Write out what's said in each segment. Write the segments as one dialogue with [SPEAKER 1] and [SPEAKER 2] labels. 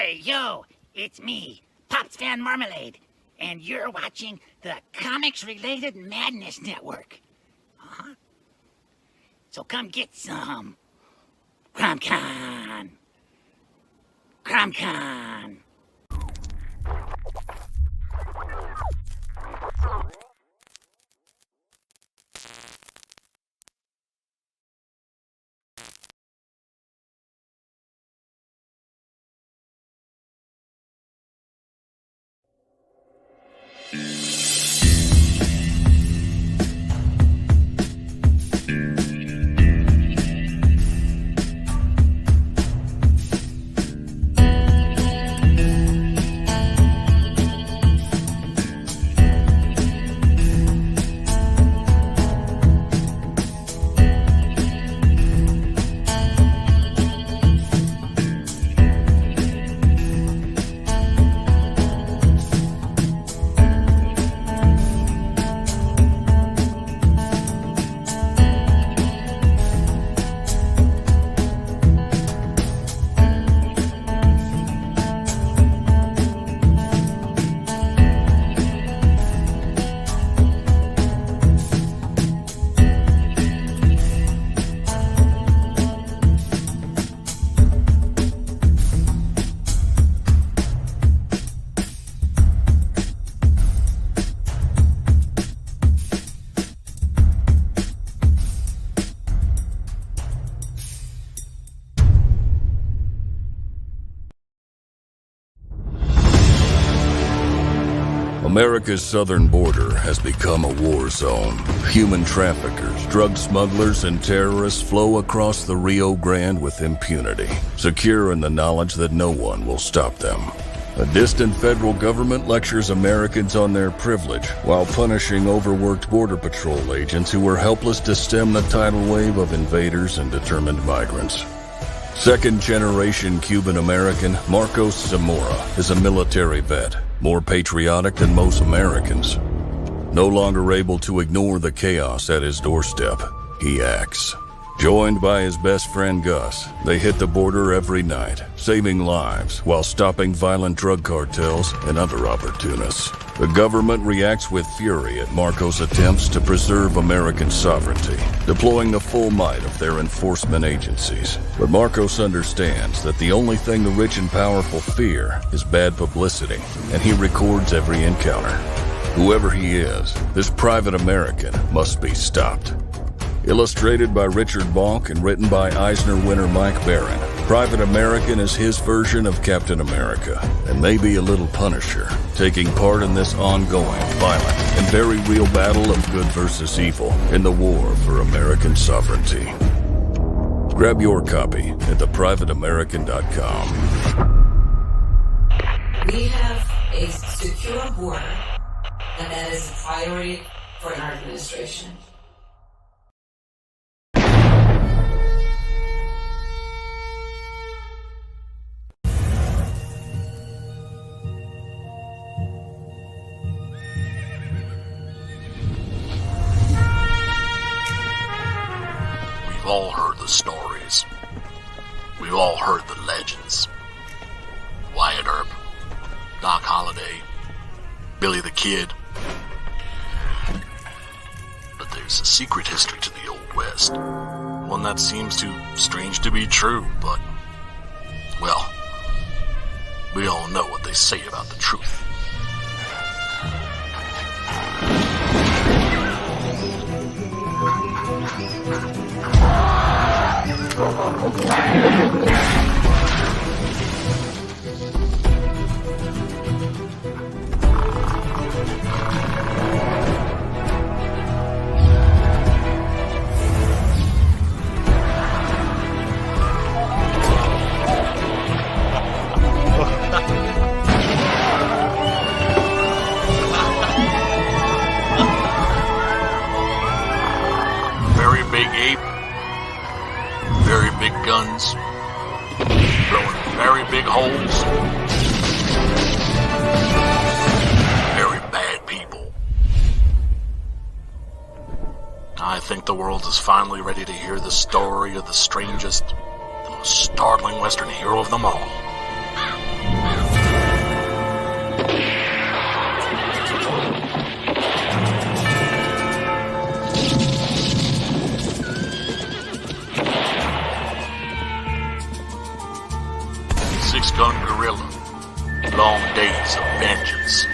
[SPEAKER 1] Hey, yo, it's me, Pops Van Marmalade, and you're watching the Comics-Related Madness Network. Uh-huh. So come get some. CromCon. CromCon.
[SPEAKER 2] America's southern border has become a war zone. Human traffickers, drug smugglers, and terrorists flow across the Rio Grande with impunity, secure in the knowledge that no one will stop them. A distant federal government lectures Americans on their privilege while punishing overworked border patrol agents who were helpless to stem the tidal wave of invaders and determined migrants. Second-generation Cuban-American Marcos Zamora is a military vet, more patriotic than most Americans. No longer able to ignore the chaos at his doorstep, he acts. Joined by his best friend Gus, they hit the border every night, saving lives while stopping violent drug cartels and other opportunists. The government reacts with fury at Marcos' attempts to preserve American sovereignty, deploying the full might of their enforcement agencies. But Marcos understands that the only thing the rich and powerful fear is bad publicity, and he records every encounter. Whoever he is, this private American must be stopped. Illustrated by Richard Bonk and written by Eisner winner Mike Barron, Private American is his version of Captain America, and maybe a little Punisher, taking part in this ongoing, violent, and very real battle of good versus evil in the war for American sovereignty. Grab your copy at theprivateamerican.com.
[SPEAKER 3] We have a secure border, and that is a priority for our administration.
[SPEAKER 4] We've all heard the stories. We've all heard the legends. Wyatt Earp, Doc Holliday, Billy the Kid. But there's a secret history to the Old West. One that seems too strange to be true, but, well, we all know what they say about the truth. Very big ape, very big guns, blowing very big holes, very bad people. I think the world is finally ready to hear the story of the strangest, the most startling Western hero of them all. six-gun gorilla. Long days of vengeance.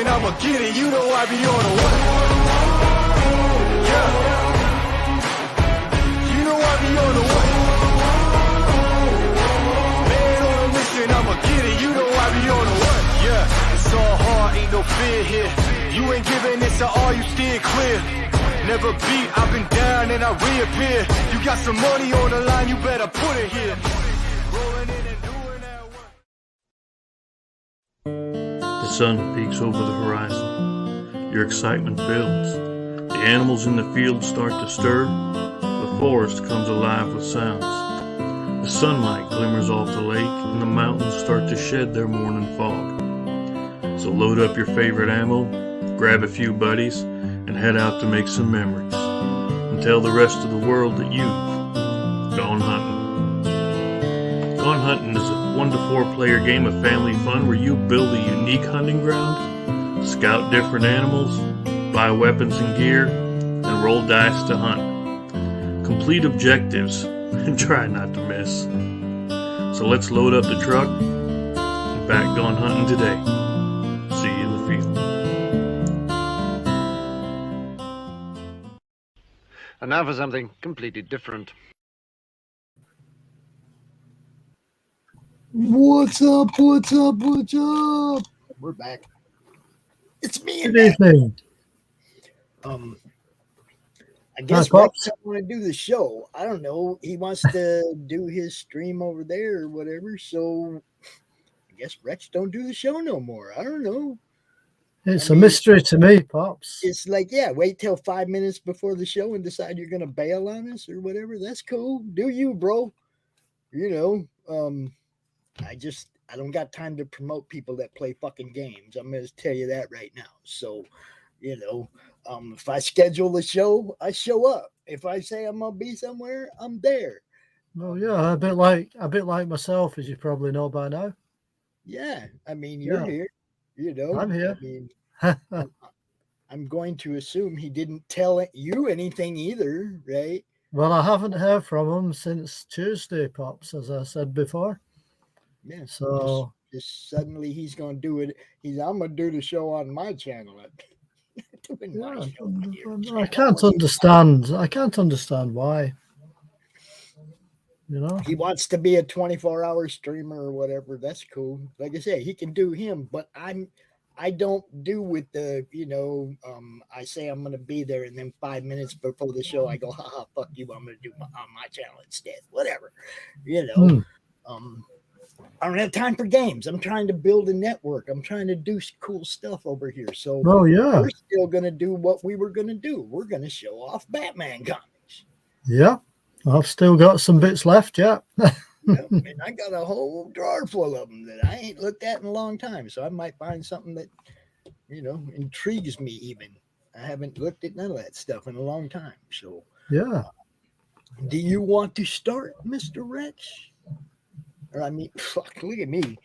[SPEAKER 5] I'ma get it, you know I be on the way. Yeah. You know I be on the way. Man on a mission, I'ma get it, you know I be on the way. Yeah, it's all hard, ain't no fear here. You ain't giving this to all, you steer clear. Never beat, I've been down and I reappear. You got some money on the line, you better put it here. Rolling in and doing that work.
[SPEAKER 6] The sun peeks over the horizon. Your excitement builds. The animals in the field start to stir. The forest comes alive with sounds. The sunlight glimmers off the lake, and the mountains start to shed their morning fog. So load up your favorite ammo, grab a few buddies, and head out to make some memories. And tell the rest of the world that you've gone hunting. Gone Hunting is a 1 to 4 player game of family fun where you build a unique hunting ground, scout different animals, buy weapons and gear, and roll dice to hunt. Complete objectives and try not to miss. So let's load up the truck and back Gone Hunting today. See you in the field.
[SPEAKER 7] And now for something completely different.
[SPEAKER 8] What's up? What's up? What's up? We're back. It's me and
[SPEAKER 9] Good evening.
[SPEAKER 8] I guess
[SPEAKER 9] Hi,
[SPEAKER 8] Rex
[SPEAKER 9] Pops.
[SPEAKER 8] doesn't want to do the show. I don't know. He wants to do his stream over there or whatever. So I guess Rex don't do the show no more. I don't know.
[SPEAKER 9] It's a mystery to me, Pops.
[SPEAKER 8] It's like, yeah, wait till 5 minutes before the show and decide you're gonna bail on us or whatever. That's cool. Do you, bro? You know, I don't got time to promote people that play fucking games. I'm going to tell you that right now. So, you know, if I schedule the show, I show up. If I say I'm going to be somewhere, I'm there.
[SPEAKER 9] Well, yeah, a bit like myself, as you probably know by now.
[SPEAKER 8] Yeah, I mean, you're here. You know,
[SPEAKER 9] I'm here.
[SPEAKER 8] I mean, I'm going to assume he didn't tell you anything either, right?
[SPEAKER 9] Well, I haven't heard from him since Tuesday, Pops, as I said before.
[SPEAKER 8] Yeah.
[SPEAKER 9] So
[SPEAKER 8] just suddenly he's going to do it. I'm going to do the show on my channel. Doing my show on your channel.
[SPEAKER 9] I can't understand. I can't understand why. You know,
[SPEAKER 8] He wants to be a 24-hour streamer or whatever. That's cool. Like I say, he can do him, but I don't do with the, you know, I say I'm going to be there, and then 5 minutes before the show, I go, haha, fuck you, I'm going to do on my channel instead. Whatever, you know. I don't have time for games. I'm trying to build a network. I'm trying to do cool stuff over here. So
[SPEAKER 9] yeah,
[SPEAKER 8] we're still going to do what we were going to do. We're going to show off Batman comics.
[SPEAKER 9] yeah. I've still got some bits left. Yeah.
[SPEAKER 8] And I got a whole drawer full of them that I ain't looked at in a long time. So I might find something that, you know, intrigues me even. I haven't looked at none of that stuff in a long time. So
[SPEAKER 9] Yeah.
[SPEAKER 8] Do you want to start, Mr. Rex? Or I mean, fuck, look at me.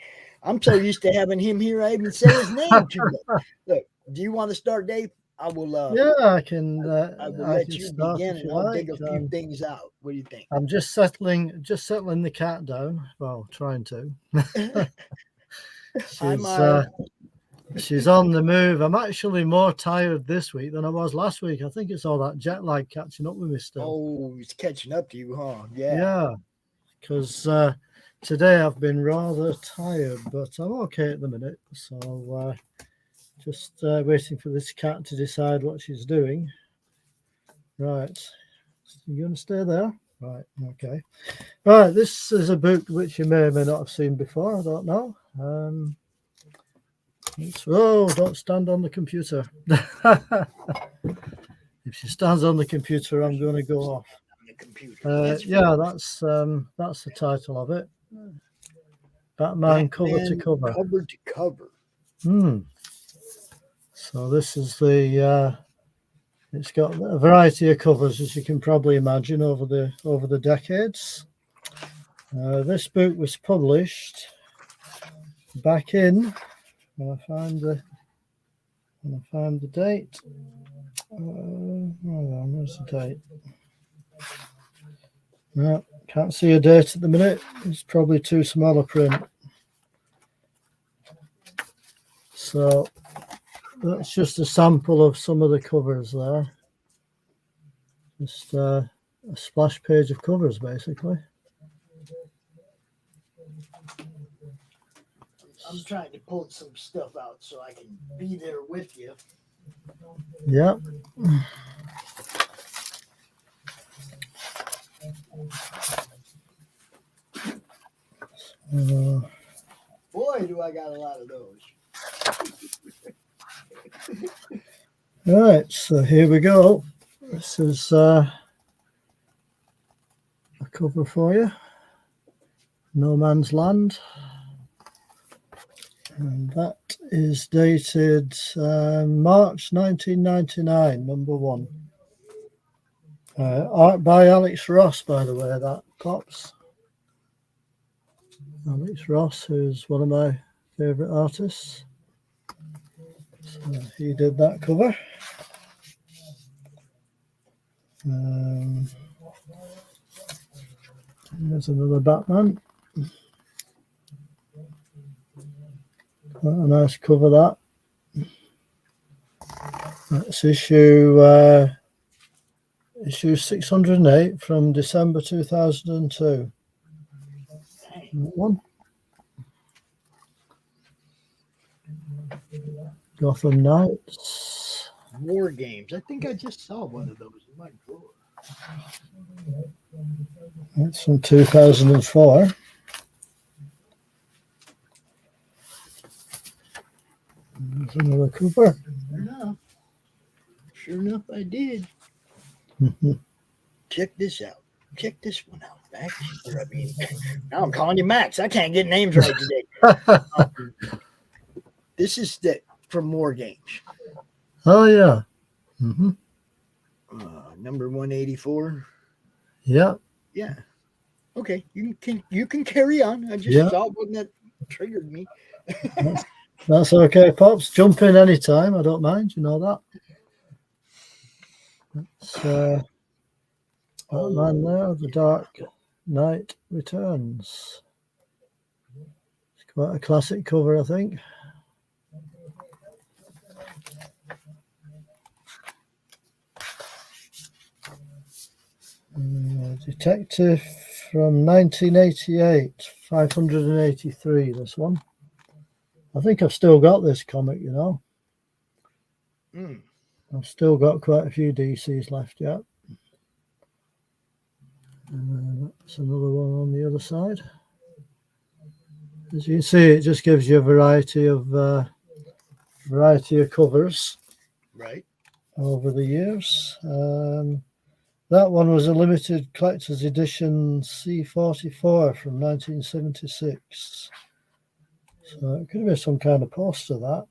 [SPEAKER 8] I'm so used to having him here, I even say his name too much. Look, do you want to start, Dave? I will.
[SPEAKER 9] Yeah, I can.
[SPEAKER 8] I will let you
[SPEAKER 9] start
[SPEAKER 8] begin,
[SPEAKER 9] if
[SPEAKER 8] and
[SPEAKER 9] you
[SPEAKER 8] I'll
[SPEAKER 9] like.
[SPEAKER 8] dig a few things out. What do you think?
[SPEAKER 9] I'm just settling the cat down. Well, trying to. She's on the move. I'm actually more tired this week than I was last week. I think it's all that jet lag catching up with me still.
[SPEAKER 8] Oh, it's catching up to you, huh? Yeah.
[SPEAKER 9] Yeah, because today I've been rather tired, but I'm okay at the minute. So Just waiting for this cat to decide what she's doing. Right. You going to stay there? Right. Okay. Right. This is a book which you may or may not have seen before. I don't know. Don't stand on the computer. If she stands on the computer, I'm going to go off.
[SPEAKER 8] The computer.
[SPEAKER 9] Yeah, that's the title of it. Batman cover to cover.
[SPEAKER 8] Cover to cover.
[SPEAKER 9] So this is the. It's got a variety of covers, as you can probably imagine, over the decades. This book was published back in. When I find the date. Hold on, where's the date? No, can't see a date at the minute. It's probably too small a print. So that's just a sample of some of the covers there. Just a splash page of covers, basically.
[SPEAKER 8] I'm trying to pull some stuff out so I can be there with you.
[SPEAKER 9] Yeah.
[SPEAKER 8] Boy, do I got a lot of those.
[SPEAKER 9] Right, so here we go. This is a cover for you. No Man's Land. And that is dated March 1999, number 1. Art by Alex Ross, by the way, that pops. Alex Ross, who's one of my favourite artists. So he did that cover. There's another Batman. Quite a nice cover, that. That's issue 608 from December 2002. That one. Gotham Knights.
[SPEAKER 8] War Games. I think I just saw one of those in my drawer.
[SPEAKER 9] That's from 2004. There's another cover.
[SPEAKER 8] Sure enough, I did. Check this out. Check this one out, Max. Now I'm calling you Max. I can't get names right today. This is from War Games.
[SPEAKER 9] Oh, yeah.
[SPEAKER 8] Number 184.
[SPEAKER 9] Yeah.
[SPEAKER 8] Yeah. Okay. You can carry on. I just saw one that triggered me.
[SPEAKER 9] That's okay, Pops. Jump in anytime. I don't mind. You know that. That's Batman there. The Dark Knight Returns. It's quite a classic cover, I think. Detective from 1988, 583, this one. I think I've still got this comic, you know. I've still got quite a few DCs left yet. And that's another one on the other side. As you can see, it just gives you a variety of covers,
[SPEAKER 8] right,
[SPEAKER 9] over the years. That one was a limited collector's edition C44 from 1976. So it could have been some kind of poster, that.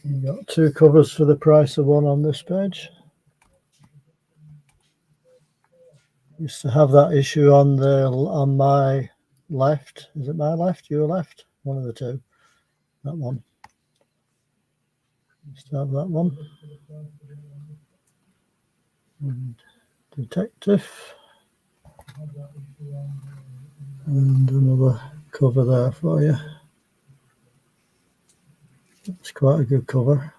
[SPEAKER 9] You got 2 covers for the price of 1 on this page. Used to have that issue on my left. Is it my left? Your left? One of the 2. That one. Used to have that one. And Detective. And another cover there for you. It's quite a good cover.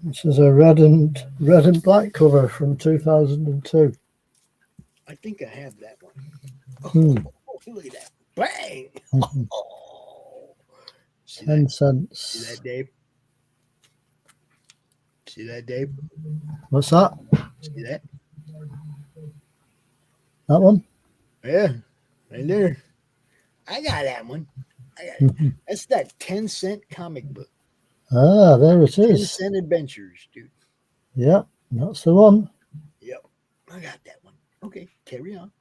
[SPEAKER 9] This is a red and black cover from 2002.
[SPEAKER 8] I think I have that one. Oh, look at that. Bang! Oh.
[SPEAKER 9] 10 cents.
[SPEAKER 8] See that, Dave? See that, Dave?
[SPEAKER 9] What's that?
[SPEAKER 8] See that?
[SPEAKER 9] That one?
[SPEAKER 8] Yeah, right there. I got that one. That's that 10-cent comic book.
[SPEAKER 9] Ah, there it
[SPEAKER 8] 10
[SPEAKER 9] is.
[SPEAKER 8] Cent Adventures, dude.
[SPEAKER 9] Yeah, that's the one.
[SPEAKER 8] Yep, I got that one. Okay, carry on.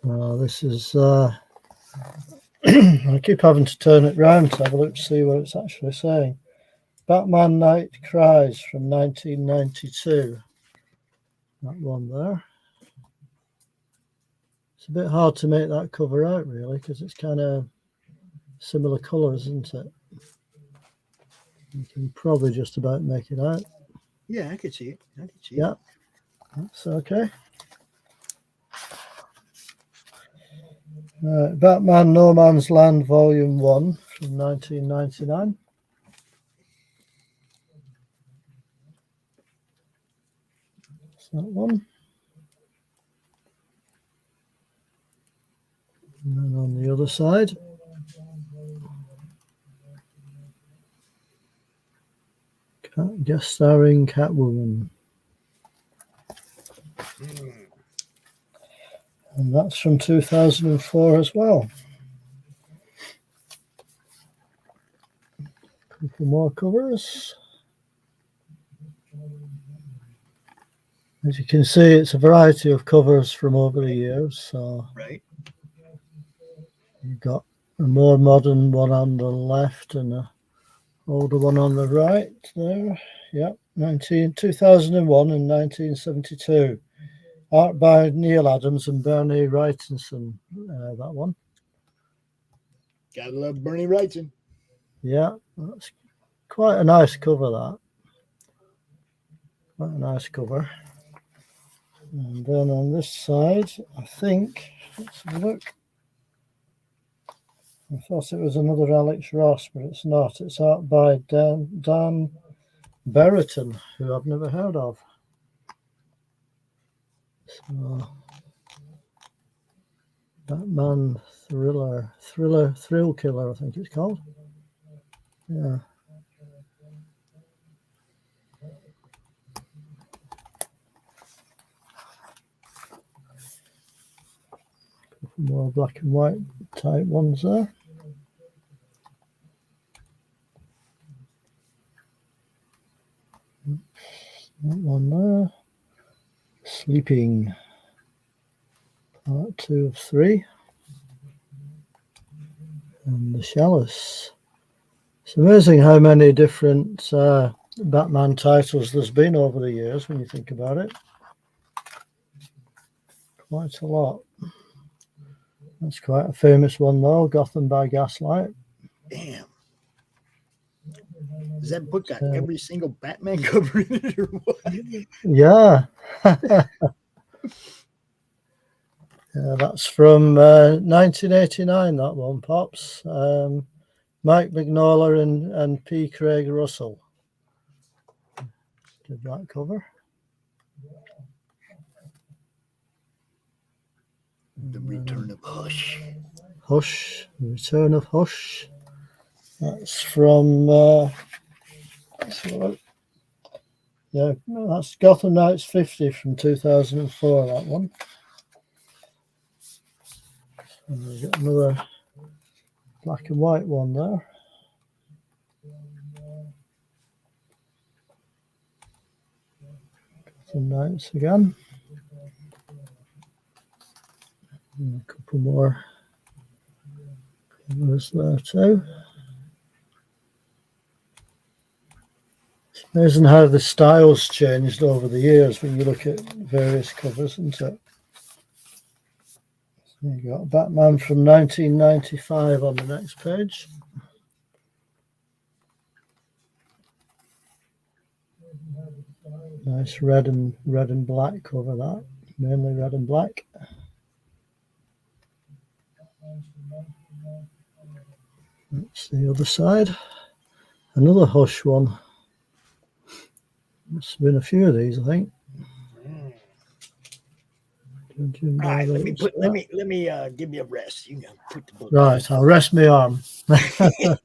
[SPEAKER 9] Well, this is. I keep having to turn it round to have a look to see what it's actually saying. Batman Night Cries from 1992. That one there. It's a bit hard to make that cover out, really, because it's kind of similar colours, isn't it? You can probably just about make it out.
[SPEAKER 8] Yeah, I can see it. I can see
[SPEAKER 9] Yeah,
[SPEAKER 8] it.
[SPEAKER 9] that's okay. Batman No Man's Land Volume 1 from 1999. That's that one. And then on the other side, guest starring Catwoman. And that's from 2004 as well. A couple more covers. As you can see, it's a variety of covers from over the years. So
[SPEAKER 8] Right.
[SPEAKER 9] you've got a more modern one on the left and a older one on the right there. Yep, 2001 and 1972. Art by Neil Adams and Bernie Wrightson. That one.
[SPEAKER 8] Gotta love Bernie Wrightson.
[SPEAKER 9] Yeah, that's quite a nice cover, that. Quite a nice cover. And then on this side, I think, let's have a look. I thought it was another Alex Ross, but it's not. It's art by Dan Brereton, who I've never heard of. So, Batman Thrill Killer, I think it's called. Yeah. More black and white type ones there. That one there. Sleeping. Part 2 of 3. And the Chalice. It's amazing how many different Batman titles there's been over the years when you think about it. Quite a lot. That's quite a famous one though, Gotham by Gaslight.
[SPEAKER 8] Damn. Does that book got every single Batman cover in it or what?
[SPEAKER 9] Yeah. Yeah, that's from 1989, that one, Pops. Mike Mignola and P. Craig Russell did that cover.
[SPEAKER 8] The Return of Hush.
[SPEAKER 9] Hush, The Return of Hush. That's from, yeah, that's Gotham Knights 50 from 2004, that one. And we've got another black and white one there. Gotham Knights again. And a couple more covers there too. It's amazing how the styles changed over the years when you look at various covers, isn't it? So you got Batman from 1995 on the next page. Nice red and black cover, that, mainly red and black. That's the other side. Another Hush one. There's been a few of these, I think.
[SPEAKER 8] All right, let me give you a rest. You can put the book.
[SPEAKER 9] Right, I'll rest my arm.
[SPEAKER 8] Look at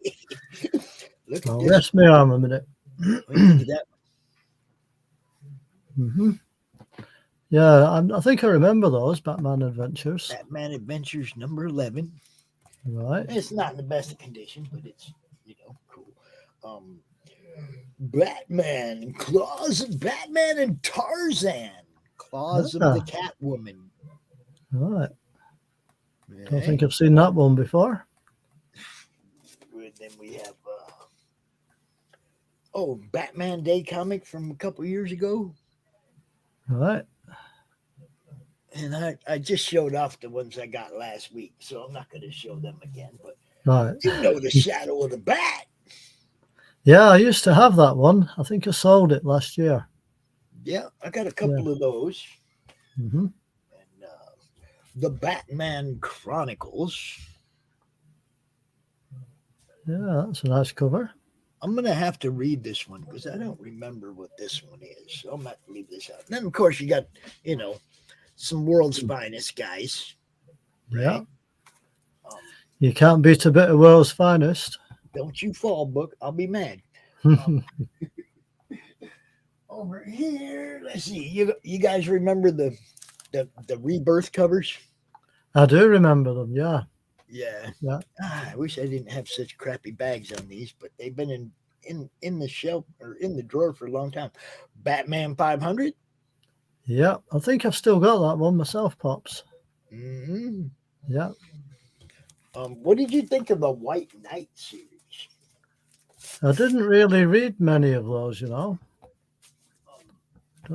[SPEAKER 9] I'll
[SPEAKER 8] this.
[SPEAKER 9] rest my arm a minute.
[SPEAKER 8] Look at that.
[SPEAKER 9] Yeah, I think I remember those Batman Adventures.
[SPEAKER 8] Batman Adventures number 11.
[SPEAKER 9] Right.
[SPEAKER 8] It's not in the best of condition, but it's cool. Batman, Claws of Batman and Tarzan, Claws of the Catwoman.
[SPEAKER 9] Right. Don't think I've seen that one before.
[SPEAKER 8] And then we have Batman Day comic from a couple years ago.
[SPEAKER 9] Right.
[SPEAKER 8] And I just showed off the ones I got last week, so I'm not going to show them again. But
[SPEAKER 9] Right.
[SPEAKER 8] you know the Shadow of the Bat.
[SPEAKER 9] Yeah, I used to have that one. I think I sold it last year.
[SPEAKER 8] Yeah, I got a couple of those.
[SPEAKER 9] Mm-hmm.
[SPEAKER 8] And the Batman Chronicles.
[SPEAKER 9] Yeah, that's a nice cover.
[SPEAKER 8] I'm going to have to read this one because I don't remember what this one is. So I'm going to have to leave this out. And then, of course, you got, some world's finest guys. Right?
[SPEAKER 9] Yeah. You can't beat a bit of world's finest.
[SPEAKER 8] Don't you fall, book. I'll be mad. Over here, let's see. You guys remember the Rebirth covers?
[SPEAKER 9] I do remember them, yeah.
[SPEAKER 8] Yeah.
[SPEAKER 9] Yeah.
[SPEAKER 8] I wish I didn't have such crappy bags on these, but they've been in the shelf or in the drawer for a long time. Batman 500.
[SPEAKER 9] Yeah, I think I've still got that one myself, Pops.
[SPEAKER 8] Mm-hmm.
[SPEAKER 9] Yeah.
[SPEAKER 8] What did you think of the White Knight series?
[SPEAKER 9] I didn't really read many of those, Don't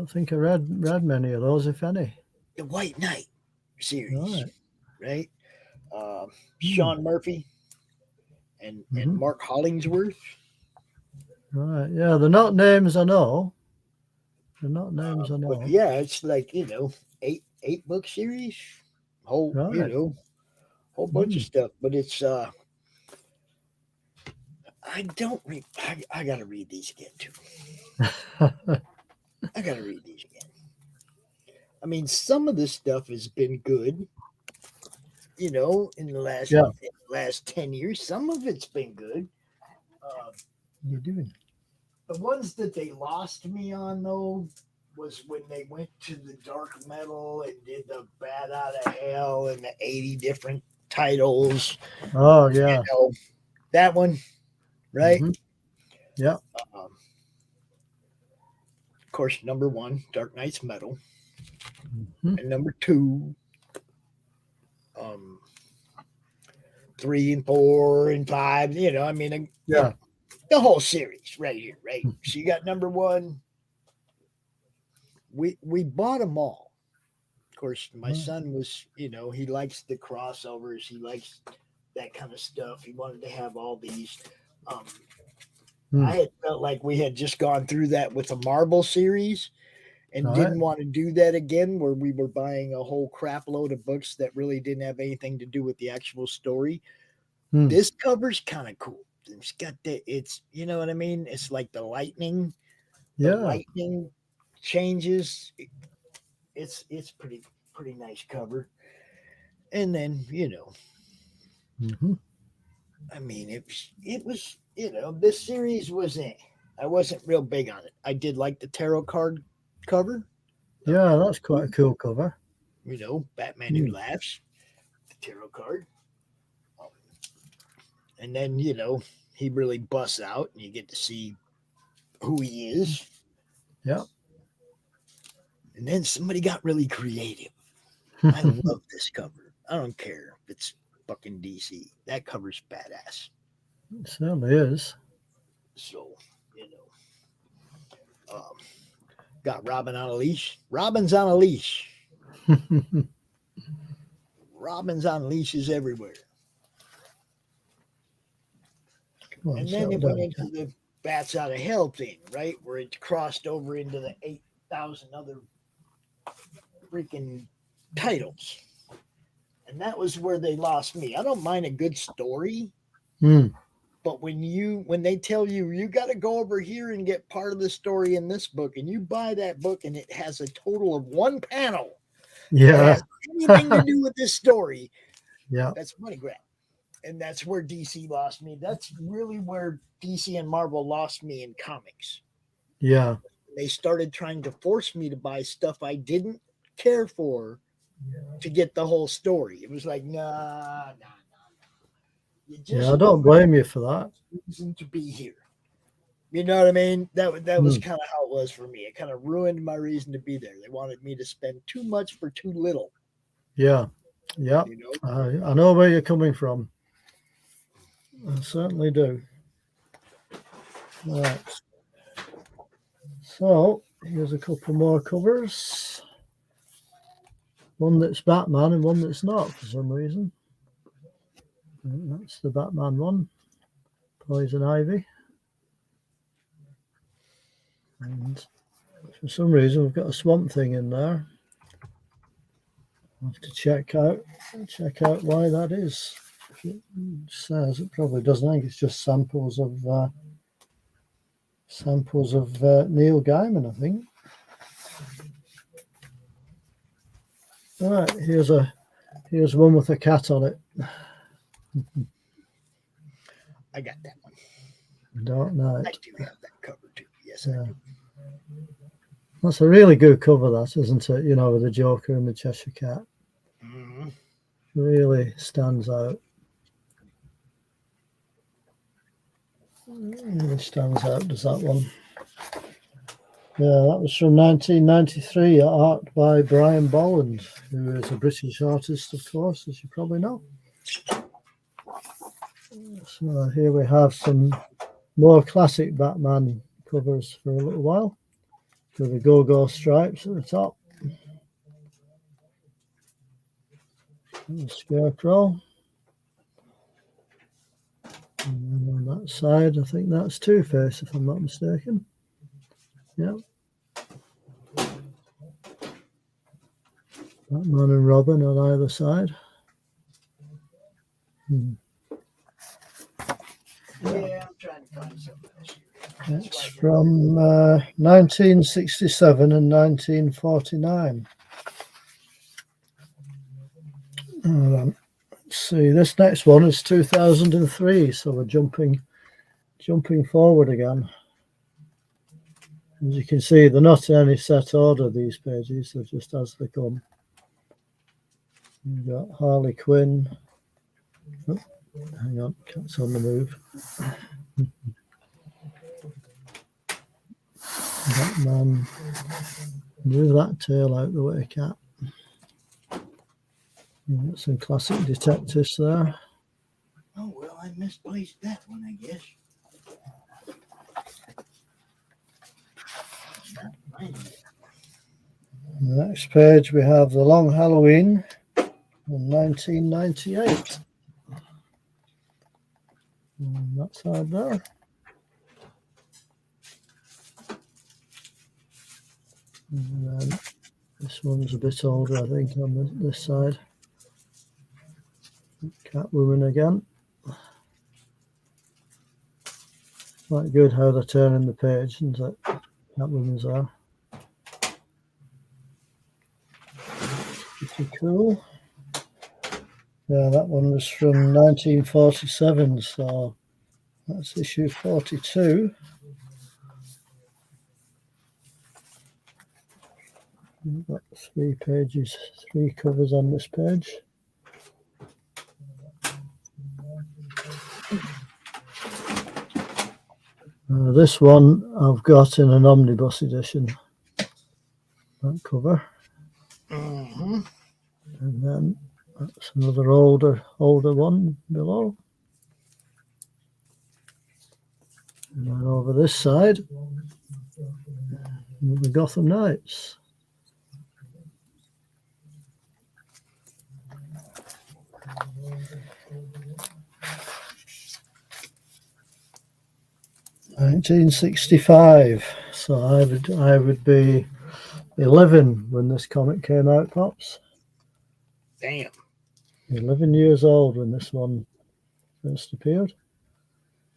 [SPEAKER 9] think I read many of those, if any.
[SPEAKER 8] The White Knight series, right? Sean Murphy and Mark Hollingsworth.
[SPEAKER 9] Right, yeah, they're not names I know. They're not names I know.
[SPEAKER 8] But yeah, it's like, 8-book series. Whole bunch of stuff. But it's I gotta read these again too. I gotta read these again. I mean, some of this stuff has been good, in the last 10 years. Some of it's been good.
[SPEAKER 9] You're doing.
[SPEAKER 8] The ones that they lost me on, though, was when they went to the dark metal and did the Bat Out of Hell and the 80 different titles.
[SPEAKER 9] Oh, yeah.
[SPEAKER 8] That one, right?
[SPEAKER 9] Mm-hmm. Yeah.
[SPEAKER 8] Of course, number 1, Dark Knight's Metal.
[SPEAKER 9] Mm-hmm.
[SPEAKER 8] And number 2, 3 and 4 and 5,
[SPEAKER 9] yeah.
[SPEAKER 8] The whole series right here, right? So you got number 1. We bought them all. Of course, my son was, he likes the crossovers. He likes that kind of stuff. He wanted to have all these. I had felt like we had just gone through that with the Marvel series and didn't want to do that again, where we were buying a whole crap load of books that really didn't have anything to do with the actual story. This cover's kind of cool. It's got it's what I mean? It's like the lightning.
[SPEAKER 9] Yeah.
[SPEAKER 8] The lightning changes. It's pretty nice cover. And then, I mean, it was, this series was I wasn't real big on it. I did like the tarot card cover.
[SPEAKER 9] Yeah, that's quite a cool cover.
[SPEAKER 8] Batman Who Laughs, the tarot card. And then, he really busts out and you get to see who he is.
[SPEAKER 9] Yeah.
[SPEAKER 8] And then somebody got really creative. I love this cover. I don't care if it's fucking DC. That cover's badass.
[SPEAKER 9] It certainly is.
[SPEAKER 8] So, got Robin on a leash. Robin's on a leash. Robin's on leashes everywhere. And then it went into the Bats Out of Hell thing, right? Where it crossed over into the 8,000 other freaking titles. And that was where they lost me. I don't mind a good story. But when they tell you you got to go over here and get part of the story in this book, and you buy that book and it has a total of one panel that
[SPEAKER 9] Yeah.
[SPEAKER 8] has anything to do with this story,
[SPEAKER 9] Yeah.
[SPEAKER 8] that's money grab. And that's where DC lost me. That's really where DC and Marvel lost me in comics.
[SPEAKER 9] Yeah.
[SPEAKER 8] They started trying to force me to buy stuff I didn't care for to get the whole story. It was like, nah. You just
[SPEAKER 9] Yeah, I don't blame you for that.
[SPEAKER 8] reason to be here. You know what I mean? That was kind of how it was for me. It kind of ruined my reason to be there. They wanted me to spend too much for too little.
[SPEAKER 9] Yeah. Yeah.
[SPEAKER 8] You know?
[SPEAKER 9] I know where you're coming from. I certainly do. Right. So here's a couple more covers. One that's Batman and one that's not for some reason. And that's the Batman one. Poison Ivy. And for some reason we've got a Swamp Thing in there. I'll have to check out why that is. If it says, it probably doesn't. I think it's just samples of Neil Gaiman, I think. All right, here's one with a cat on it.
[SPEAKER 8] I got that one.
[SPEAKER 9] Dark Knight.
[SPEAKER 8] I do have that cover too. Yes, I do.
[SPEAKER 9] That's a really good cover, that, isn't it? You know, with the Joker and the Cheshire Cat.
[SPEAKER 8] Mm-hmm.
[SPEAKER 9] Really stands out. Really stands out, does that one? Yeah, that was from 1993, art by Brian Bolland, who is a British artist, of course, as you probably know. So here we have some more classic Batman covers for a little while, with the go-go stripes at the top. And the Scarecrow. And then on that side, I think that's Two-Face, if I'm not mistaken. Yeah. Batman and Robin on either side.
[SPEAKER 8] Yeah, I'm trying to find something else.
[SPEAKER 9] It's from 1967 and 1949. Let's see, this next one is 2003, so we're jumping forward again. As you can see, they're not in any set order, these pages, they're just as they come. You've got Harley Quinn. Oh, hang on, cat's on the move. Batman. Move that tail out the way, cat. You've got some classic detectives there.
[SPEAKER 8] Oh, well, I misplaced that one, I guess.
[SPEAKER 9] The next page we have The Long Halloween in 1998. And that side there. And then this one's a bit older, I think, on this side. Catwoman again. Quite good how they're turning the page, isn't it? Catwoman's there. Pretty cool. Yeah, that one was from 1947, so that's issue 42. We've got 3 pages, 3 covers on this page. This one I've got in an omnibus edition, that cover.
[SPEAKER 8] Mm-hmm.
[SPEAKER 9] And then that's another older one below. And then over this side, the Gotham Knights. (1965). So I would be 11 when this comic came out, Pops.
[SPEAKER 8] Damn.
[SPEAKER 9] 11 years old when this one first appeared.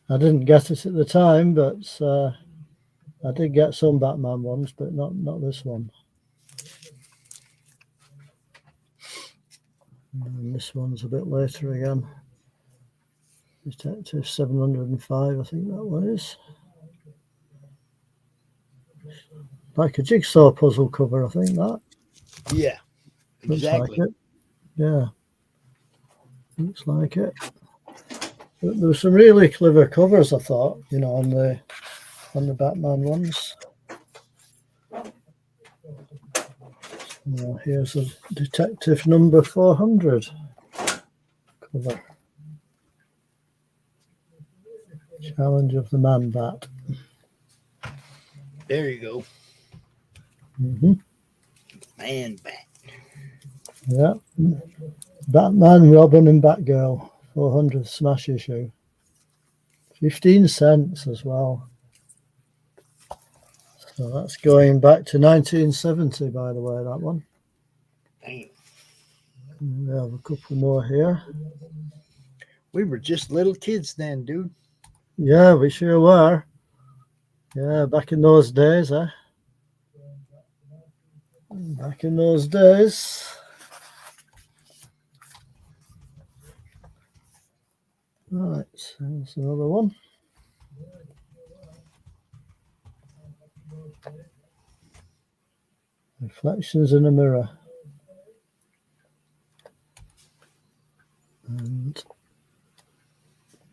[SPEAKER 9] I didn't get it at the time, but I did get some Batman ones, but not this one. And this one's a bit later again. Detective 705, I think that one is. Like a jigsaw puzzle cover, I think that.
[SPEAKER 8] Yeah, exactly.
[SPEAKER 9] Looks like it. Yeah, looks like it. But there were some really clever covers, I thought, on the Batman ones. Here's a Detective number 400 cover. Challenge of the Man Bat.
[SPEAKER 8] There you go.
[SPEAKER 9] Mm-hmm.
[SPEAKER 8] Man Bat.
[SPEAKER 9] Yeah. Batman, Robin, and Batgirl. 400 smash issue. 15 cents as well. So that's going back to 1970, by the way, that one.
[SPEAKER 8] Damn.
[SPEAKER 9] We have a couple more here.
[SPEAKER 8] We were just little kids then, dude.
[SPEAKER 9] Yeah, we sure were. Yeah, back in those days, eh? Back in those days. Right, so there's another one. Reflections in a mirror. And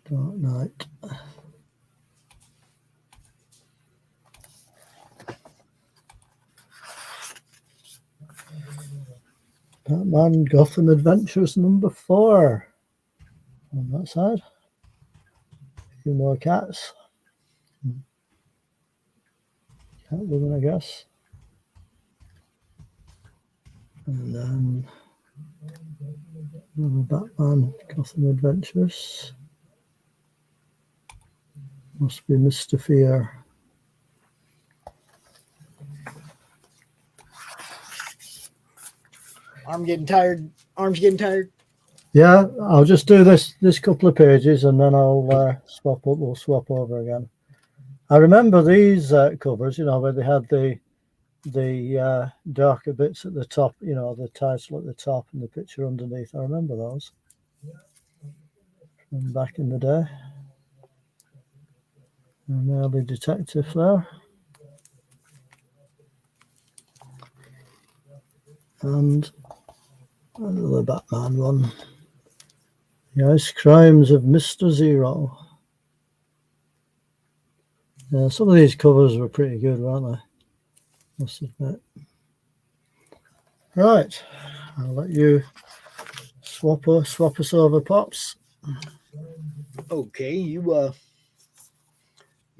[SPEAKER 9] Dark Knight. Batman Gotham Adventures number 4. On that side. A few more cats. Catwoman, I guess. And then another Batman Gotham Adventures. Must be Mr. Fear.
[SPEAKER 8] Arms getting tired.
[SPEAKER 9] Yeah, I'll just do this couple of pages and then I'll swap up. We'll swap over again. I remember these covers, where they had the darker bits at the top, the title at the top and the picture underneath. I remember those from back in the day. An early detective there. And another Batman one. The Ice Crimes of Mr. Zero. Yeah, some of these covers were pretty good, weren't they? Must admit. Right, I'll let you swap us over, Pops.
[SPEAKER 8] Okay, you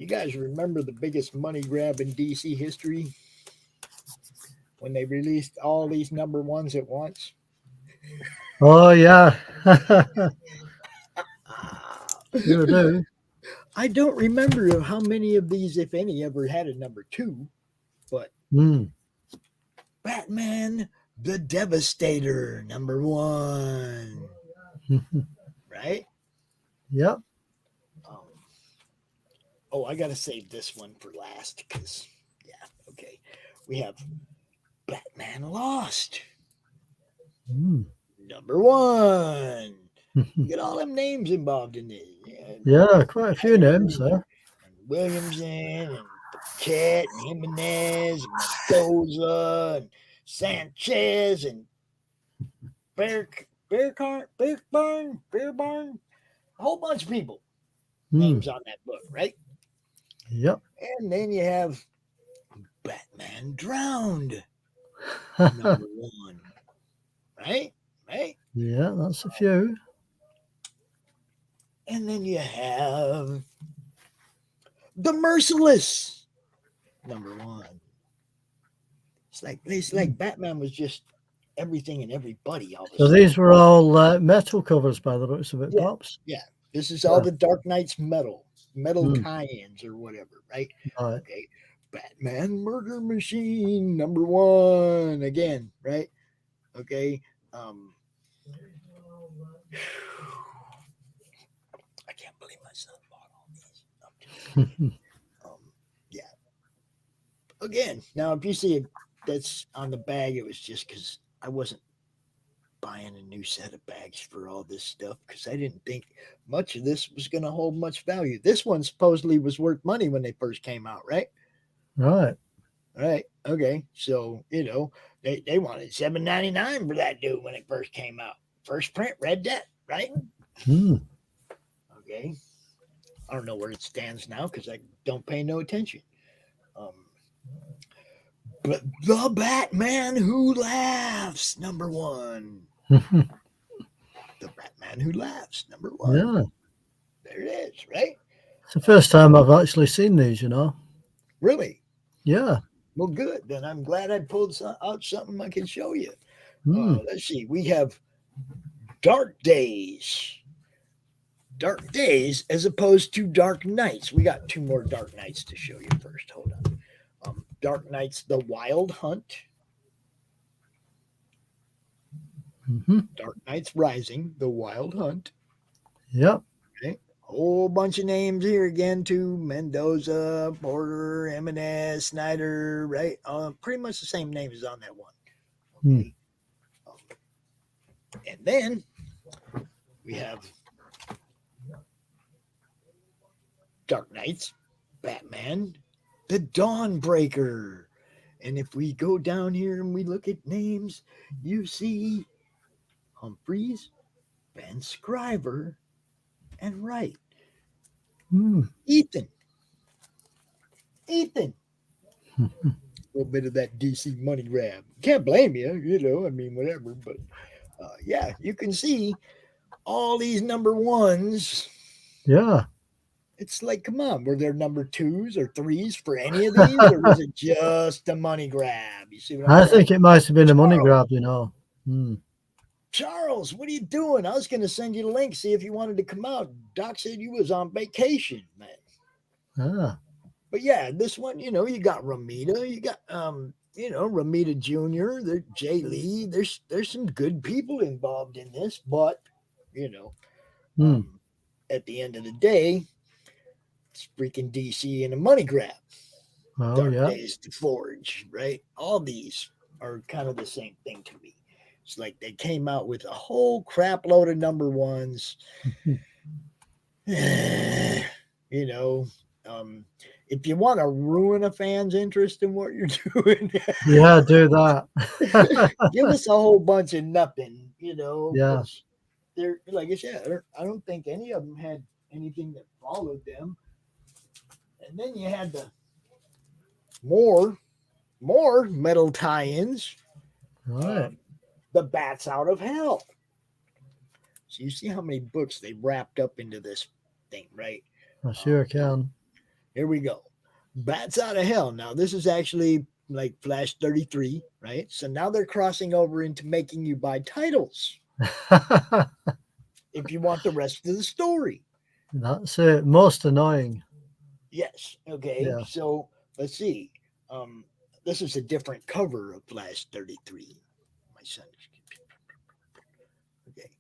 [SPEAKER 8] guys remember the biggest money grab in DC history when they released all these number ones at once?
[SPEAKER 9] Oh yeah. You do.
[SPEAKER 8] I don't remember how many of these, if any, ever had a number 2, but Batman the Devastator, number 1. Right?
[SPEAKER 9] Yep.
[SPEAKER 8] I gotta save this one for last because, okay. We have Batman Lost, number 1. You get all them names involved in it.
[SPEAKER 9] Yeah, quite a few names there.
[SPEAKER 8] And Williamson and Paquette and Jimenez and Mendoza and Sanchez and Bear Barn, a whole bunch of people. Names on that book, right?
[SPEAKER 9] Yep.
[SPEAKER 8] And then you have Batman Drowned, number 1. Right?
[SPEAKER 9] Yeah, that's a few.
[SPEAKER 8] And then you have The Merciless, number 1. It's like Batman was just everything and everybody.
[SPEAKER 9] So these were all metal covers by the looks of it, Pops.
[SPEAKER 8] Yeah, this is all the Dark Knight's metal tie-ins or whatever, right?
[SPEAKER 9] Right.
[SPEAKER 8] Okay, Batman Murder Machine, number 1 again, right? Okay, I can't believe my son bought all these. Yeah. Again, now if you see it that's on the bag, it was just because I wasn't buying a new set of bags for all this stuff because I didn't think much of this was going to hold much value. This one supposedly was worth money when they first came out, right?
[SPEAKER 9] Right.
[SPEAKER 8] Right. Okay. So, they wanted $7.99 for that dude when it first came out. First print, read that, right?
[SPEAKER 9] Hmm.
[SPEAKER 8] Okay. I don't know where it stands now because I don't pay no attention. But the Batman Who Laughs, number one. The Batman Who Laughs, number one.
[SPEAKER 9] Yeah.
[SPEAKER 8] There it is, right?
[SPEAKER 9] It's the first time I've actually seen these,
[SPEAKER 8] Really?
[SPEAKER 9] Yeah.
[SPEAKER 8] Well, good. Then I'm glad I pulled out something I can show you.
[SPEAKER 9] Hmm.
[SPEAKER 8] Let's see. We have Dark Days. Dark Days as opposed to Dark Nights. We got two more Dark Nights to show you first. Hold on. Dark Nights, The Wild Hunt.
[SPEAKER 9] Mm-hmm.
[SPEAKER 8] Dark Nights Rising, The Wild Hunt.
[SPEAKER 9] Yep.
[SPEAKER 8] Okay. Whole bunch of names here again too. Mendoza, Porter, M&S, Snyder, right? Pretty much the same names on that one. Okay. And then we have Dark Knights, Batman, The Dawnbreaker. And if we go down here and we look at names, you see Humphreys, Van Scriver, and Wright. Ethan. A little bit of that DC money grab. Can't blame you, whatever. But yeah, you can see all these number ones.
[SPEAKER 9] Yeah.
[SPEAKER 8] It's like, come on, were there number 2s or 3s for any of these, or was it just a money grab? You see what I'm saying?
[SPEAKER 9] I think it might have been a money grab,
[SPEAKER 8] Charles, what are you doing? I was going to send you the link, see if you wanted to come out. Doc said you was on vacation, man.
[SPEAKER 9] Ah.
[SPEAKER 8] But yeah, this one, you got Ramita, you got Ramita Jr., there's Jay Lee. There's some good people involved in this, but at the end of the day, it's freaking DC and a money grab.
[SPEAKER 9] Oh,
[SPEAKER 8] Dark
[SPEAKER 9] yeah.
[SPEAKER 8] Days to Forge, right? All these are kind of the same thing to me. It's like they came out with a whole crap load of number ones. If you want to ruin a fan's interest in what you're doing,
[SPEAKER 9] yeah, do that.
[SPEAKER 8] give us a whole bunch of nothing,
[SPEAKER 9] Yeah.
[SPEAKER 8] They're, like I said, I don't think any of them had anything that followed them. And then you had the more metal tie-ins.
[SPEAKER 9] Right.
[SPEAKER 8] The Bats Out of Hell. So you see how many books they wrapped up into this thing, right?
[SPEAKER 9] I sure can.
[SPEAKER 8] Here we go. Bats Out of Hell. Now, this is actually like Flash 33, right? So now they're crossing over into making you buy titles if you want the rest of the story.
[SPEAKER 9] That's it. Most annoying.
[SPEAKER 8] Yes. Okay.
[SPEAKER 9] Yeah.
[SPEAKER 8] So let's see. This is a different cover of Flash 33. My son. Okay.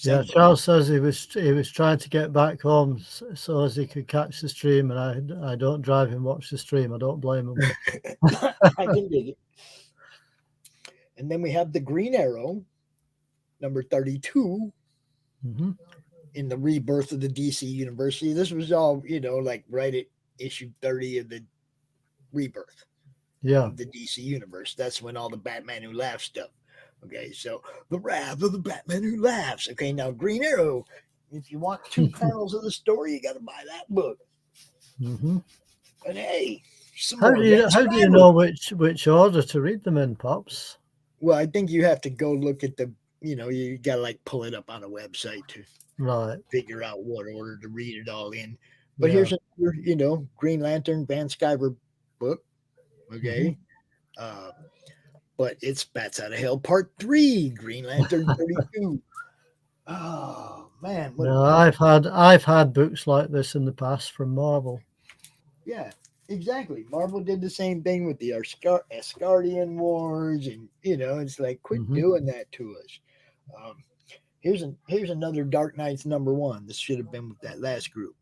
[SPEAKER 9] Yeah, Charles says he was trying to get back home so as he could catch the stream, and I don't drive him watch the stream. I don't blame him.
[SPEAKER 8] I can dig it. And then we have the Green Arrow, number 32, in the rebirth of the DC universe. This was all, like right at issue 30 of the rebirth of the DC universe. That's when all the Batman Who Laughs stuff. Okay, so the Wrath of the Batman Who Laughs. Okay, now Green Arrow, if you want 2 panels of the story, you got to buy that book. But hey,
[SPEAKER 9] how do you know which order to read them in, Pops?
[SPEAKER 8] Well, I think you have to go look at the, you got to like pull it up on a website to figure out what order to read it all in. But here's another, Green Lantern Van Sciver book. Okay. But it's Bats Out of Hell Part 3, Green Lantern 32. Oh man.
[SPEAKER 9] No, I've had books like this in the past from Marvel.
[SPEAKER 8] Yeah, exactly. Marvel did the same thing with the Asgardian Wars, and it's like, quit doing that to us. Here's another Dark Knights number 1. This should have been with that last group.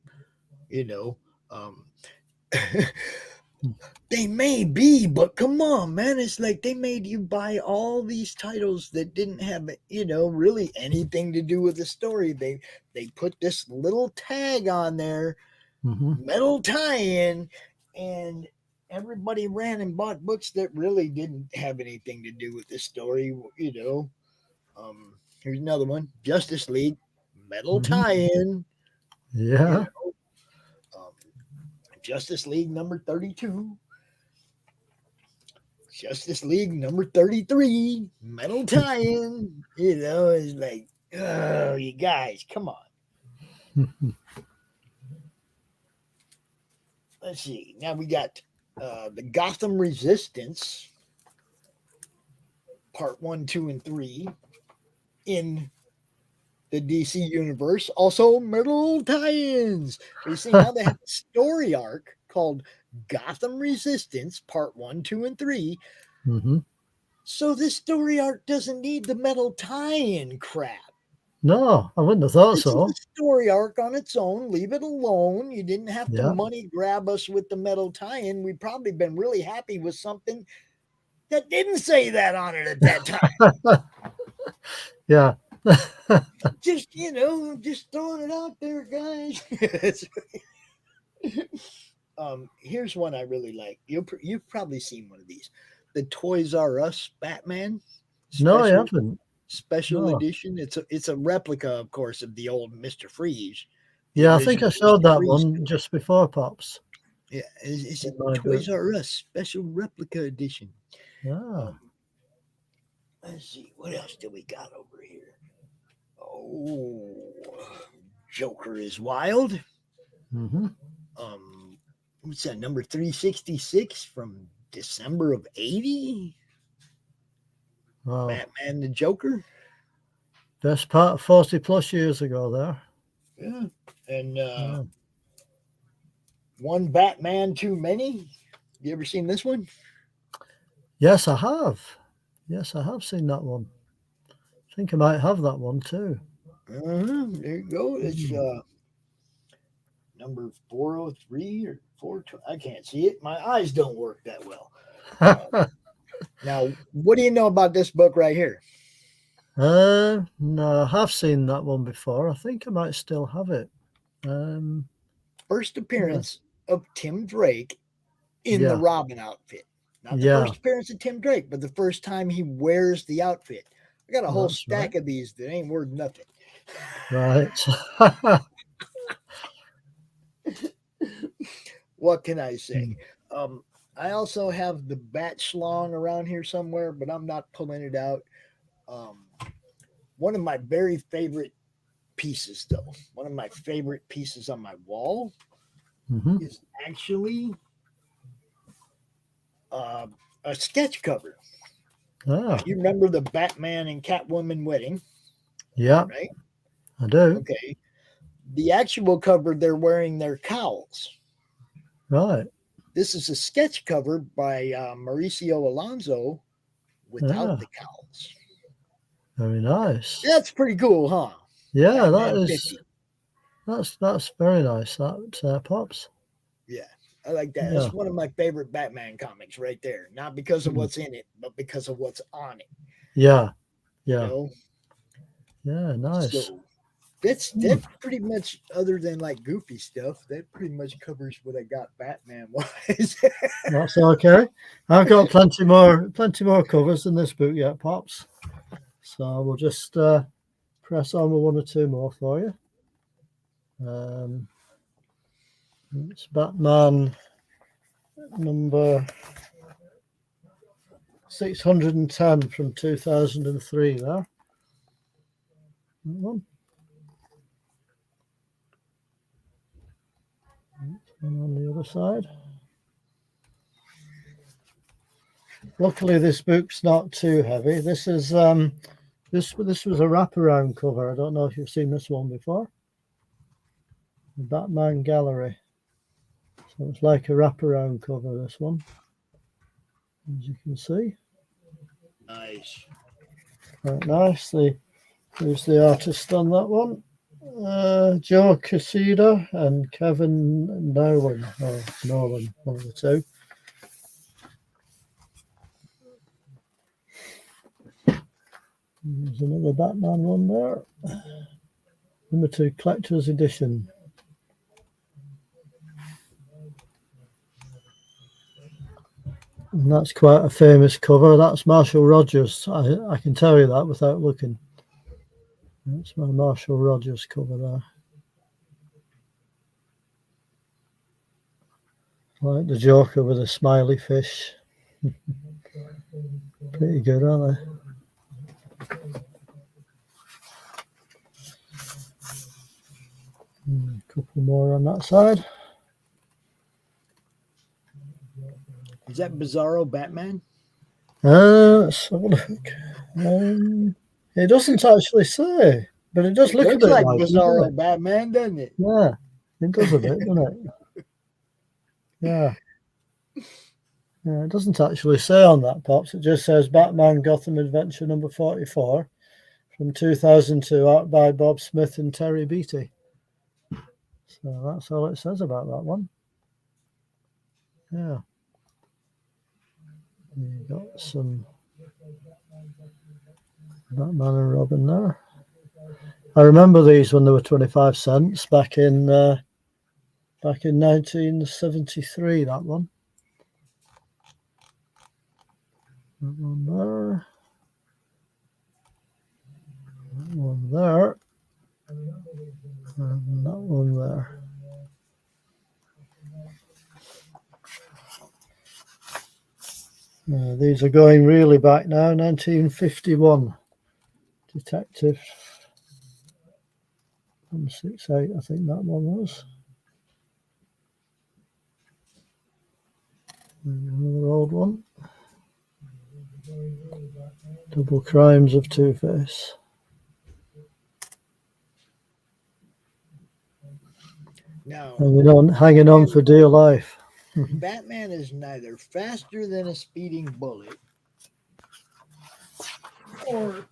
[SPEAKER 8] They may be, but come on, man. It's like they made you buy all these titles that didn't have, really anything to do with the story. They put this little tag on there, metal tie-in, and everybody ran and bought books that really didn't have anything to do with the story. Here's another one, Justice League, metal tie-in.
[SPEAKER 9] Yeah.
[SPEAKER 8] Justice League number 32. Justice League number 33, metal tie-in. It's like, oh, you guys, come on. Let's see. Now we got the Gotham Resistance, part 1, 2, and 3 in the DC universe. Also, metal tie-ins. You see, now they have a story arc called Gotham Resistance, part 1, 2, and 3. So this story arc doesn't need the metal tie-in crap.
[SPEAKER 9] No, I wouldn't have thought so.
[SPEAKER 8] It's a story arc on its own. Leave it alone. You didn't have to money grab us with the metal tie-in. We'd probably been really happy with something that didn't say that on it at that time.
[SPEAKER 9] Yeah.
[SPEAKER 8] Just throwing it out there, guys. Here's one I really like. You've probably seen one of these. The Toys R Us Batman.
[SPEAKER 9] No, I haven't.
[SPEAKER 8] Special edition. It's a replica, of course, of the old Mr. Freeze.
[SPEAKER 9] Yeah, I think I saw that one just before Pops.
[SPEAKER 8] Yeah, it's a Toys R Us special replica edition.
[SPEAKER 9] Yeah.
[SPEAKER 8] Let's see, what else do we got over here? Oh, Joker is Wild. What's that, number 366 from December of 80?
[SPEAKER 9] Wow.
[SPEAKER 8] Batman the Joker.
[SPEAKER 9] Best part 40 plus years ago there.
[SPEAKER 8] Yeah. And One Batman Too Many. You ever seen this one?
[SPEAKER 9] Yes, I have. Yes, I have seen that one. I think I might have that one too.
[SPEAKER 8] There you go. It's number 403 or 420. I can't see it. My eyes don't work that well. Now, what do you know about this book right here?
[SPEAKER 9] No, I have seen that one before. I think I might still have it.
[SPEAKER 8] First appearance of Tim Drake in the Robin outfit. Not the first appearance of Tim Drake, but the first time he wears the outfit. I got a whole stack of these that ain't worth nothing.
[SPEAKER 9] Right.
[SPEAKER 8] What can I say? I also have the Bat Schlong around here somewhere, but I'm not pulling it out. One of my very favorite pieces, though, one of my favorite pieces on my wall is actually a sketch cover.
[SPEAKER 9] Oh.
[SPEAKER 8] You remember the Batman and Catwoman wedding?
[SPEAKER 9] Yeah.
[SPEAKER 8] Right?
[SPEAKER 9] I do.
[SPEAKER 8] Okay. The actual cover, they're wearing their cowls.
[SPEAKER 9] Right.
[SPEAKER 8] This is a sketch cover by Mauricio Alonso without the cowls.
[SPEAKER 9] Very nice.
[SPEAKER 8] That's pretty cool, huh?
[SPEAKER 9] Yeah,
[SPEAKER 8] Batman
[SPEAKER 9] that's very nice. That Pops.
[SPEAKER 8] Yeah, I like that. That's one of my favorite Batman comics right there. Not because of what's in it, but because of what's on it.
[SPEAKER 9] Yeah. Yeah.
[SPEAKER 8] You know?
[SPEAKER 9] Yeah, nice.
[SPEAKER 8] So that's pretty much, other than like goofy stuff, that pretty much covers what I got Batman wise.
[SPEAKER 9] That's okay. I've got plenty more covers in this book yet, Pops. So we'll just press on with one or two more for you. It's Batman number 610 from 2003 there. One. And on the other side. Luckily, this book's not too heavy. This is this was a wraparound cover. I don't know if you've seen this one before. The Batman Gallery. So it's like a wraparound cover, this one, as you can see.
[SPEAKER 8] Nice.
[SPEAKER 9] Quite nice. Who's the artist on that one? Joe Caicedo and Kevin Nolan, or Nolan, one of the two. There's another Batman one there. Limited Collector's Edition. And that's quite a famous cover. That's Marshall Rogers. I can tell you that without looking. That's my Marshall Rogers cover there. Like the Joker with a smiley fish. Pretty good, aren't they? A couple more on that side.
[SPEAKER 8] Is that Bizarro Batman?
[SPEAKER 9] Let's have a look. It doesn't actually say, but it does look a bit
[SPEAKER 8] like
[SPEAKER 9] like
[SPEAKER 8] Bizarro Batman, doesn't it?
[SPEAKER 9] Yeah, it does a bit, doesn't it? Yeah. Yeah, it doesn't actually say on that, Pops. It just says Batman Gotham Adventure number 44 from 2002, art by Bob Smith and Terry Beatty. So that's all it says about that one. Yeah. You got some Batman and Robin there. I remember these when they were 25 cents back in 1973, that one. That one there. That one there. And that one there. These are going really back now. 1951. Detective 168, I think that one was. Another old one. Double Crimes of Two-Face.
[SPEAKER 8] No.
[SPEAKER 9] Hanging on for dear life.
[SPEAKER 8] Batman is neither faster than a speeding bullet, or,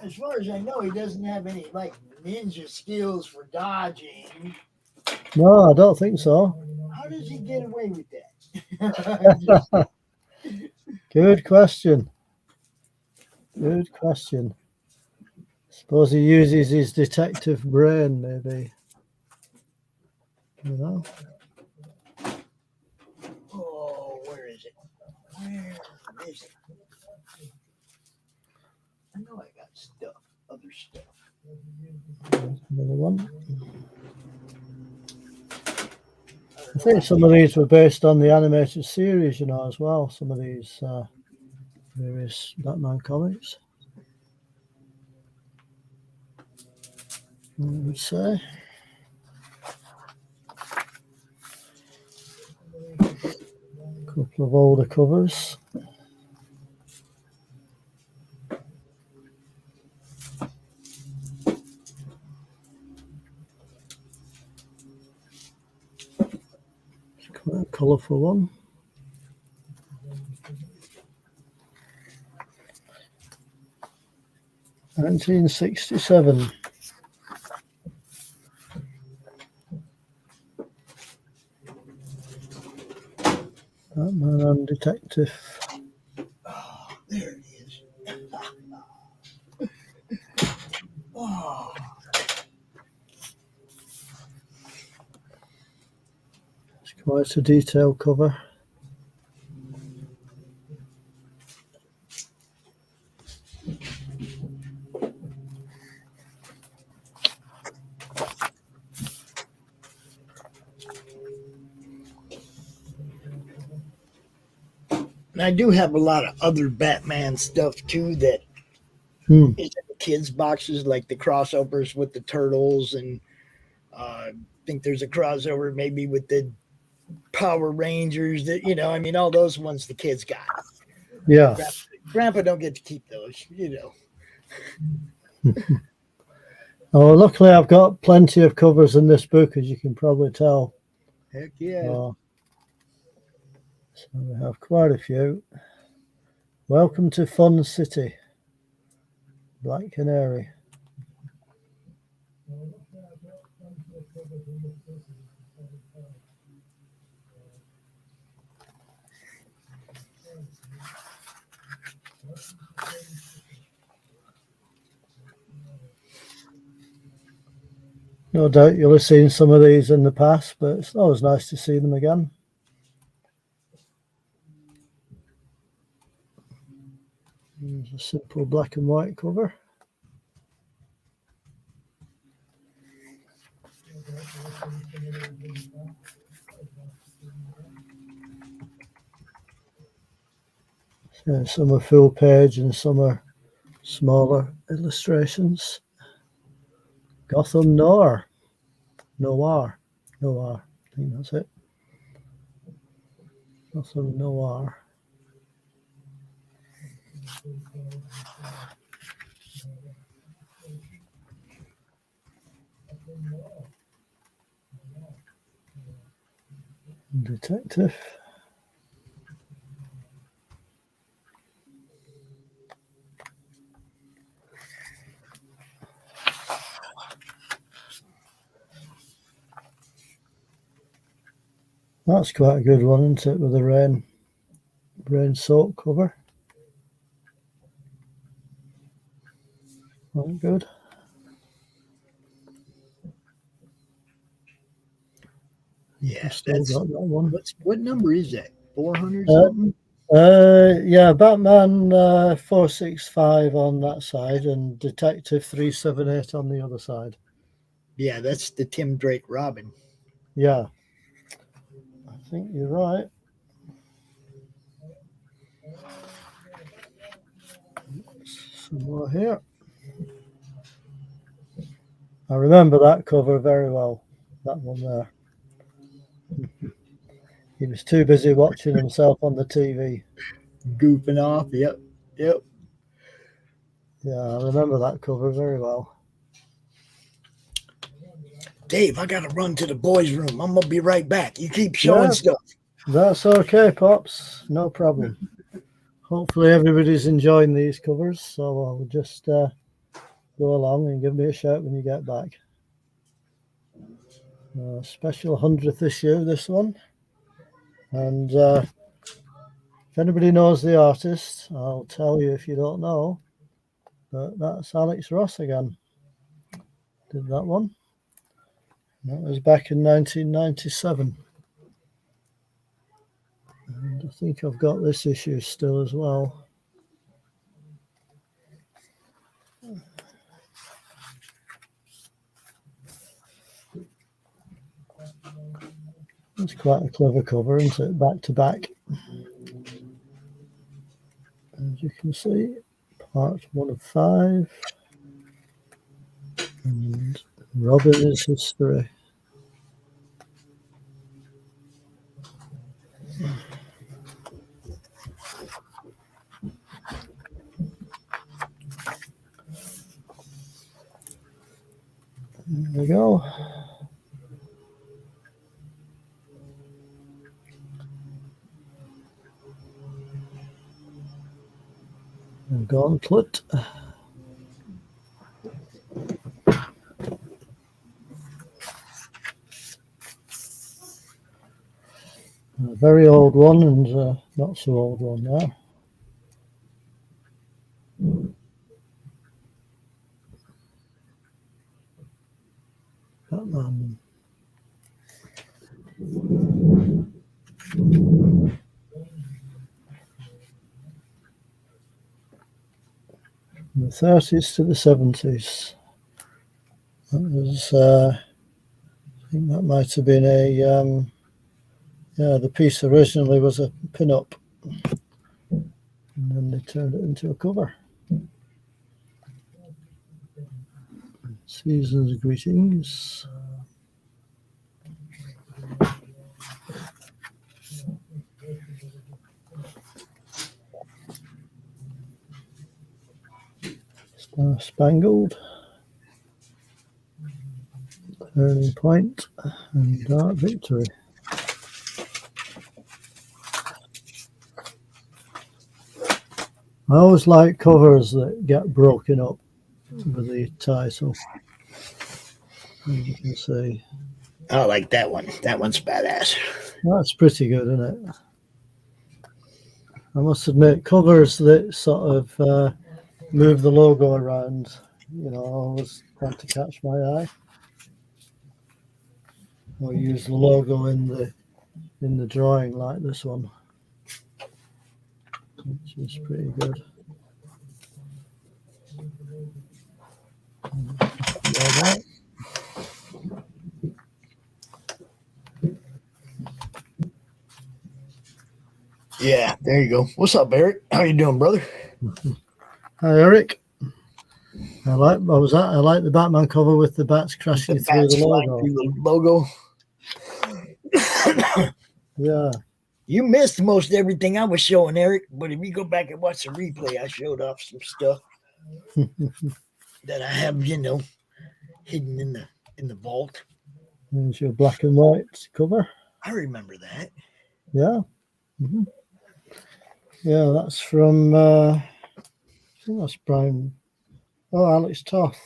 [SPEAKER 8] as far as I know, he doesn't have any like ninja skills for dodging.
[SPEAKER 9] No, I don't think so.
[SPEAKER 8] How does he get away with that?
[SPEAKER 9] Good question. Good question. Suppose he uses his detective brain, maybe. You know?
[SPEAKER 8] Oh, where is it? Where is it? I know I got stuff, other stuff.
[SPEAKER 9] Another one. I think some of these were based on the animated series, you know, as well. Some of these various Batman comics, I would say. A couple of older covers. It's quite a colourful one. $1967. Batman and Detective.
[SPEAKER 8] Oh, there it is. Oh.
[SPEAKER 9] It's quite a detailed cover.
[SPEAKER 8] And I do have a lot of other Batman stuff too that is in the kids' boxes, like the crossovers with the Turtles, and I think there's a crossover maybe with the Power Rangers. That, you know, I mean, all those ones the kids got.
[SPEAKER 9] Yeah.
[SPEAKER 8] Grandpa don't get to keep those, you know.
[SPEAKER 9] Oh, luckily I've got plenty of covers in this book, as you can probably tell.
[SPEAKER 8] Heck yeah.
[SPEAKER 9] So we have quite a few. Welcome to Fun City. Black Canary. No doubt you'll have seen some of these in the past, but it's always nice to see them again. Here's a simple black and white cover. So some are full page and some are smaller illustrations. Gotham Noir. I think that's it. Gotham Noir. Detective. That's quite a good one, isn't it, with the rain soak cover. Very good.
[SPEAKER 8] Yeah,
[SPEAKER 9] Still got that one.
[SPEAKER 8] What number is that? 400 something?
[SPEAKER 9] Yeah, Batman 465 on that side and Detective 378 on the other side.
[SPEAKER 8] Yeah, that's the Tim Drake Robin.
[SPEAKER 9] Yeah, I think you're right. Some more here. I remember that cover very well. That one there. He was too busy watching himself on the TV.
[SPEAKER 8] Goofing off. Yep.
[SPEAKER 9] Yeah, I remember that cover very well.
[SPEAKER 8] Dave, I gotta run to the boys' room. I'm gonna be right back. You keep showing stuff.
[SPEAKER 9] That's okay, Pops. No problem. Hopefully everybody's enjoying these covers, so I'll just go along and give me a shout when you get back. Special 100th issue, this one. And if anybody knows the artist, I'll tell you if you don't know. But that's Alex Ross again. Did that one. That was back in 1997. And I think I've got this issue still as well. It's quite a clever cover, isn't it? Back to back. As you can see, part 1 of 5. And Robin's history. There we go. And Gauntlet. A very old one and not so old one now. Batman. From the 30s to the 70s. That was, I think that might have been a, yeah, the piece originally was a pin-up. And then they turned it into a cover. Season's greetings. Star Spangled. Turning Point and Dark Victory. I always like covers that get broken up with the title. As you can see.
[SPEAKER 8] I like that one. That one's badass.
[SPEAKER 9] That's pretty good, isn't it? I must admit, covers that sort of move the logo around, always tend to catch my eye. Or use the logo in the drawing like this one, which is pretty good.
[SPEAKER 8] Yeah, there you go. What's up, Eric? How you doing, brother?
[SPEAKER 9] Hi, Eric. I like the Batman cover with the bats crashing through the logo. Yeah.
[SPEAKER 8] You missed most everything I was showing, Eric. But if you go back and watch the replay, I showed off some stuff that I have, hidden in the vault.
[SPEAKER 9] There's your black and white cover.
[SPEAKER 8] I remember that.
[SPEAKER 9] Yeah. Mm-hmm. Yeah, that's from I think that's Brian. Oh, Alex Toth.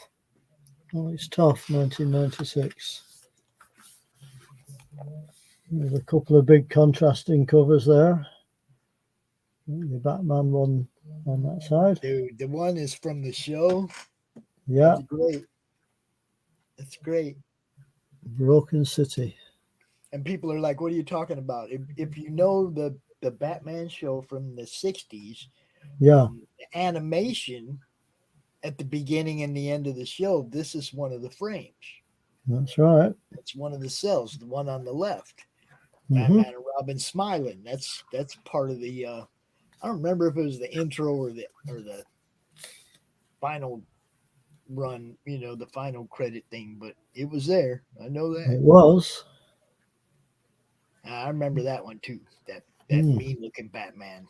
[SPEAKER 9] Alex Toth, 1996. There's a couple of big contrasting covers there. The Batman one on that side.
[SPEAKER 8] Dude, the one is from the show.
[SPEAKER 9] Yeah.
[SPEAKER 8] That's great. That's great.
[SPEAKER 9] Broken City.
[SPEAKER 8] And people are like, what are you talking about? If you know the Batman show from the 60s,
[SPEAKER 9] yeah,
[SPEAKER 8] the animation at the beginning and the end of the show, this is one of the frames.
[SPEAKER 9] That's right.
[SPEAKER 8] It's one of the cells, the one on the left.
[SPEAKER 9] Mm-hmm.
[SPEAKER 8] Batman and Robin smiling. That's part of the I don't remember if it was the intro or the final run, the final credit thing, but it was there. I know that.
[SPEAKER 9] It was.
[SPEAKER 8] I remember that one too. That mean looking Batman.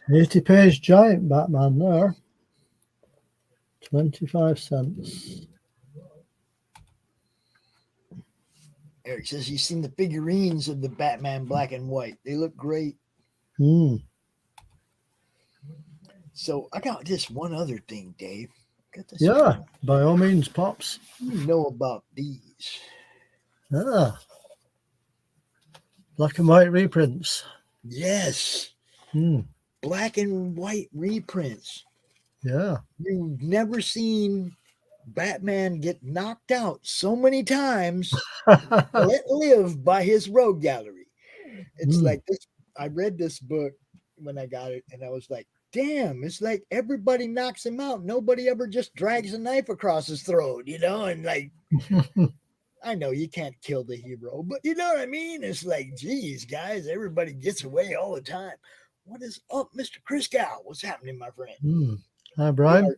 [SPEAKER 9] 80-page giant Batman there. 25 cents.
[SPEAKER 8] Eric says he's seen the figurines of the Batman black and white. They look great. So I got just one other thing, Dave.
[SPEAKER 9] Yeah, by all means, Pops.
[SPEAKER 8] You know about these.
[SPEAKER 9] Ah. Black and white reprints.
[SPEAKER 8] Yes. Black and white reprints.
[SPEAKER 9] Yeah.
[SPEAKER 8] You've never seen Batman get knocked out so many times, let live by his rogue gallery. It's like this. I read this book when I got it, and I was like, damn, it's like everybody knocks him out. Nobody ever just drags a knife across his throat, and like, I know you can't kill the hero, but you know what I mean? It's like, geez, guys, everybody gets away all the time. What is up, Mr. Christgau? What's happening, my friend?
[SPEAKER 9] Hi, Brian.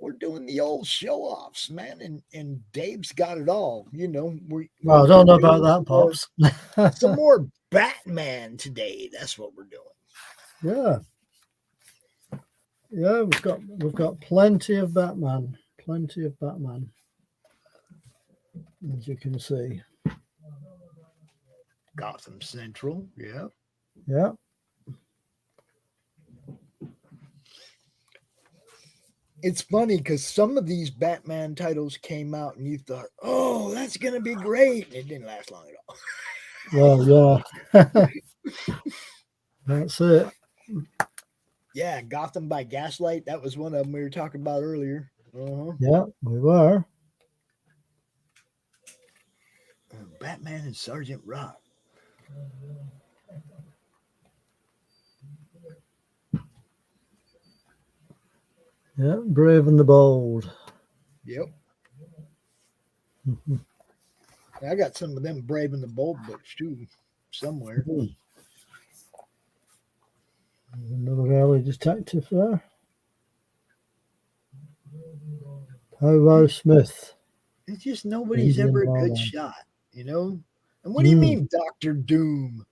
[SPEAKER 8] We're doing the old show-offs, man, and Dave's got it all.
[SPEAKER 9] I don't know about that, Pops.
[SPEAKER 8] Some more Batman today. That's what we're doing.
[SPEAKER 9] Yeah. Yeah, we've got plenty of Batman. Plenty of Batman. As you can see.
[SPEAKER 8] Gotham Central, yeah.
[SPEAKER 9] Yeah.
[SPEAKER 8] It's funny because some of these Batman titles came out and you thought, oh, that's going to be great. And it didn't last long at all.
[SPEAKER 9] Well, yeah. That's it.
[SPEAKER 8] Yeah, Gotham by Gaslight. That was one of them we were talking about earlier.
[SPEAKER 9] Yeah, we were.
[SPEAKER 8] Batman and Sergeant Rock.
[SPEAKER 9] Yeah, Brave and the Bold.
[SPEAKER 8] Yep. I got some of them Brave and the Bold books too, somewhere.
[SPEAKER 9] Another early detective there. Hobo Smith.
[SPEAKER 8] It's just nobody's ever a good shot, And what do you mean, Dr. Doom?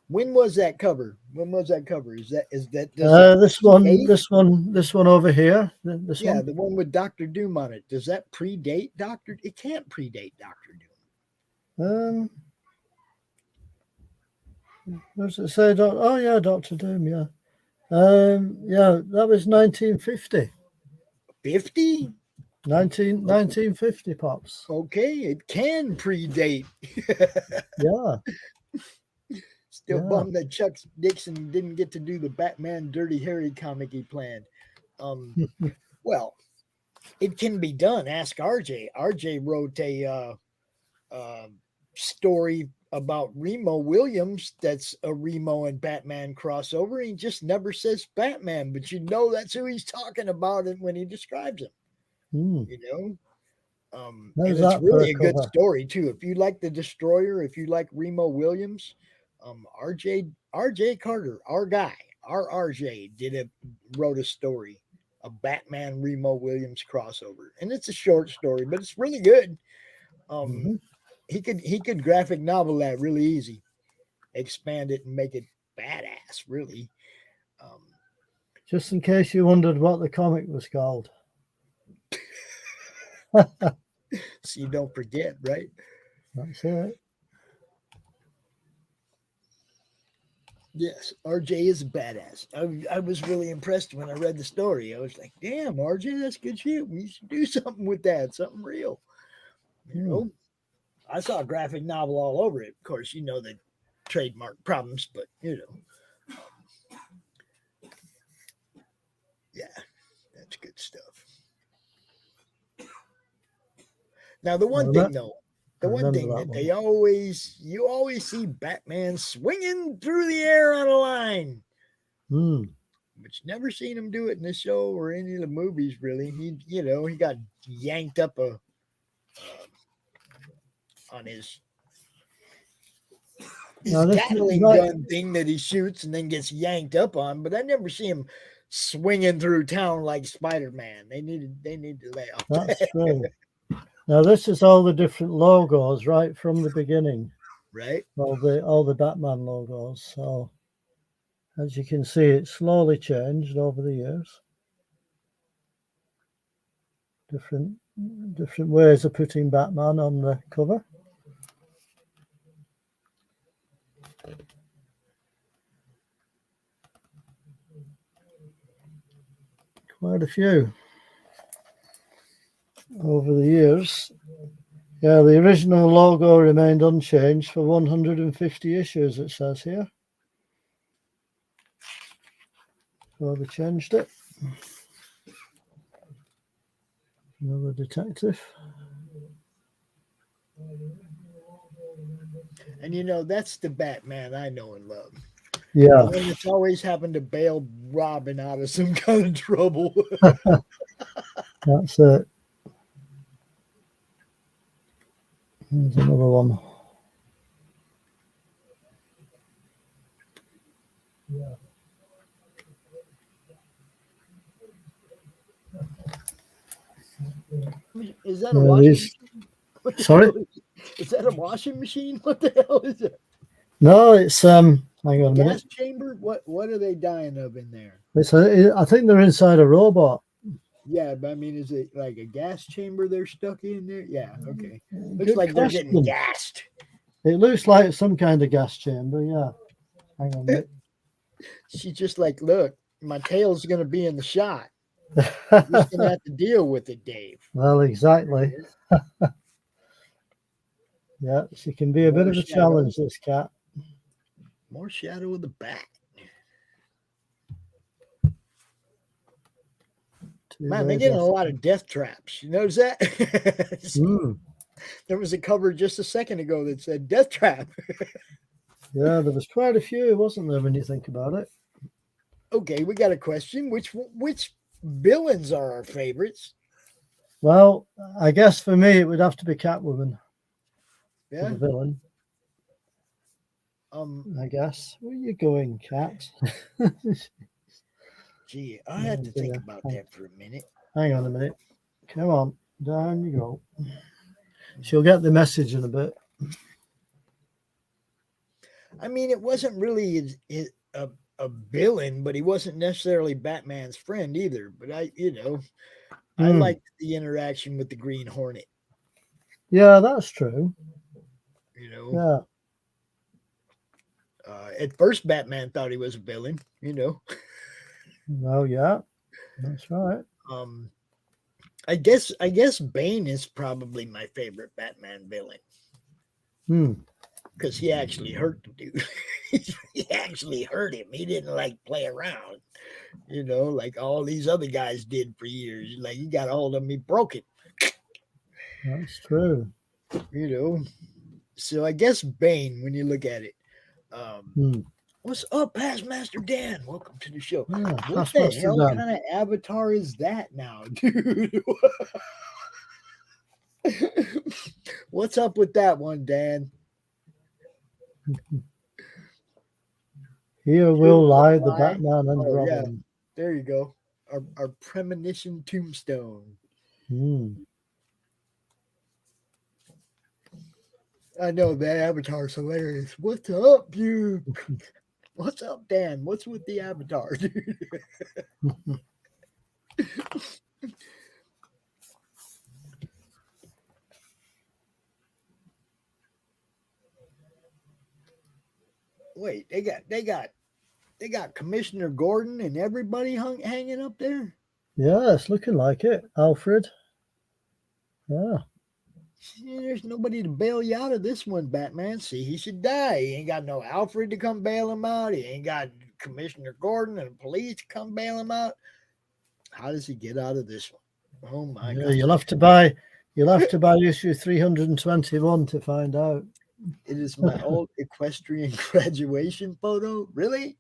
[SPEAKER 8] When was that cover? Is that
[SPEAKER 9] this one over here? This one?
[SPEAKER 8] The one with Dr. Doom on it. Does that predate Dr. It can't predate Dr.
[SPEAKER 9] Doom. Does it say? Oh yeah, Dr. Doom. Yeah. Yeah, that was 1950.
[SPEAKER 8] 50?
[SPEAKER 9] 1950, Pops.
[SPEAKER 8] Okay, it can predate.
[SPEAKER 9] Yeah.
[SPEAKER 8] Still
[SPEAKER 9] Yeah.
[SPEAKER 8] bummed that Chuck Dixon didn't get to do the Batman Dirty Harry comic he planned. Well, it can be done. Ask RJ. RJ wrote a story about Remo Williams that's a Remo and Batman crossover. He just never says Batman, but you know that's who he's talking about when he describes him. You know? And it's really a good story too. If you like the Destroyer, if you like Remo Williams, RJ Carter, our guy, our RJ wrote a story, a Batman Remo Williams crossover, and it's a short story, but it's really good. He could graphic novel that really easy, expand it and make it badass. Really.
[SPEAKER 9] Just in case you wondered what the comic was called.
[SPEAKER 8] So you don't forget, right?
[SPEAKER 9] That's it.
[SPEAKER 8] Yes, RJ is a badass. I was really impressed when I read the story. I was like, damn, RJ, that's good shit. We should do something with that, something real. You know, I saw a graphic novel all over it. Of course, you know the trademark problems, but you know. Yeah, that's good stuff. Now, the one thing that you always see Batman swinging through the air on a line. But you never seen him do it in the show or any of the movies, really. He got yanked up on his Gatling gun thing that he shoots and then gets yanked up on. But I never see him swinging through town like Spider-Man. They need to lay off.
[SPEAKER 9] That's true. Now this is all the different logos right from the beginning.
[SPEAKER 8] Right.
[SPEAKER 9] All the Batman logos. So as you can see, it's slowly changed over the years. Different ways of putting Batman on the cover. Quite a few over the years. Yeah, the original logo remained unchanged for 150 issues, it says here. So they changed it. Another detective.
[SPEAKER 8] And that's the Batman I know and love.
[SPEAKER 9] Yeah.
[SPEAKER 8] And it's always happened to bail Robin out of some kind of trouble.
[SPEAKER 9] That's it. Here's another one. Yeah.
[SPEAKER 8] Is that a washing machine?
[SPEAKER 9] Sorry?
[SPEAKER 8] Is that a washing machine? What the hell is it?
[SPEAKER 9] No, it's hang on a minute.
[SPEAKER 8] Gas chamber? What are they dying of in there?
[SPEAKER 9] I think they're inside a robot.
[SPEAKER 8] Yeah, but I mean, is it like a gas chamber they're stuck in there? Yeah, okay. Looks
[SPEAKER 9] Good
[SPEAKER 8] like
[SPEAKER 9] question.
[SPEAKER 8] They're getting gassed.
[SPEAKER 9] It looks like some kind of gas chamber, yeah. Hang on a minute.
[SPEAKER 8] She's just like, look, my tail's going to be in the shot. You're just going to have to deal with it, Dave.
[SPEAKER 9] Well, exactly. Yeah, she can be a bit of a challenge, this cat.
[SPEAKER 8] More shadow of the bat. Man, they're getting a lot of death traps. You notice that? There was a cover just a second ago that said death trap.
[SPEAKER 9] Yeah, there was quite a few, wasn't there, when you think about it?
[SPEAKER 8] Okay, we got a question. Which villains are our favorites?
[SPEAKER 9] Well, I guess for me it would have to be Catwoman.
[SPEAKER 8] Yeah.
[SPEAKER 9] The villain. I guess. Where are you going, Cat?
[SPEAKER 8] Gee, I have to think about that for a minute.
[SPEAKER 9] Hang on a minute. Come on, down you go. She'll get the message in a bit.
[SPEAKER 8] I mean, it wasn't really a villain, but he wasn't necessarily Batman's friend either. But I liked the interaction with the Green Hornet.
[SPEAKER 9] Yeah, that's true.
[SPEAKER 8] Yeah. At first, Batman thought he was a villain.
[SPEAKER 9] Oh, yeah. That's right.
[SPEAKER 8] I guess Bane is probably my favorite Batman villain. Because he actually hurt the dude. He actually hurt him. He didn't like play around, like all these other guys did for years. Like, he got a hold of me, broke it.
[SPEAKER 9] That's true.
[SPEAKER 8] So I guess Bane, when you look at it. What's up, Past Master Dan? Welcome to the show.
[SPEAKER 9] Yeah,
[SPEAKER 8] what the hell kind of avatar is that now, dude? What's up with that one, Dan?
[SPEAKER 9] Here will lie the Batman and Robin.
[SPEAKER 8] Yeah. There you go. Our premonition tombstone. I know that avatar's hilarious. What's up, you? What's up, Dan? What's with the avatar, dude? Wait, they got Commissioner Gordon and everybody hanging up there?
[SPEAKER 9] Yeah, it's looking like it. Alfred. Yeah.
[SPEAKER 8] There's nobody to bail you out of this one, Batman. See, he should die. He ain't got no Alfred to come bail him out. He ain't got Commissioner Gordon and the police to come bail him out. How does he get out of this one? Oh my God!
[SPEAKER 9] You'll have to buy issue 321 to find out.
[SPEAKER 8] It is my old equestrian graduation photo. Really?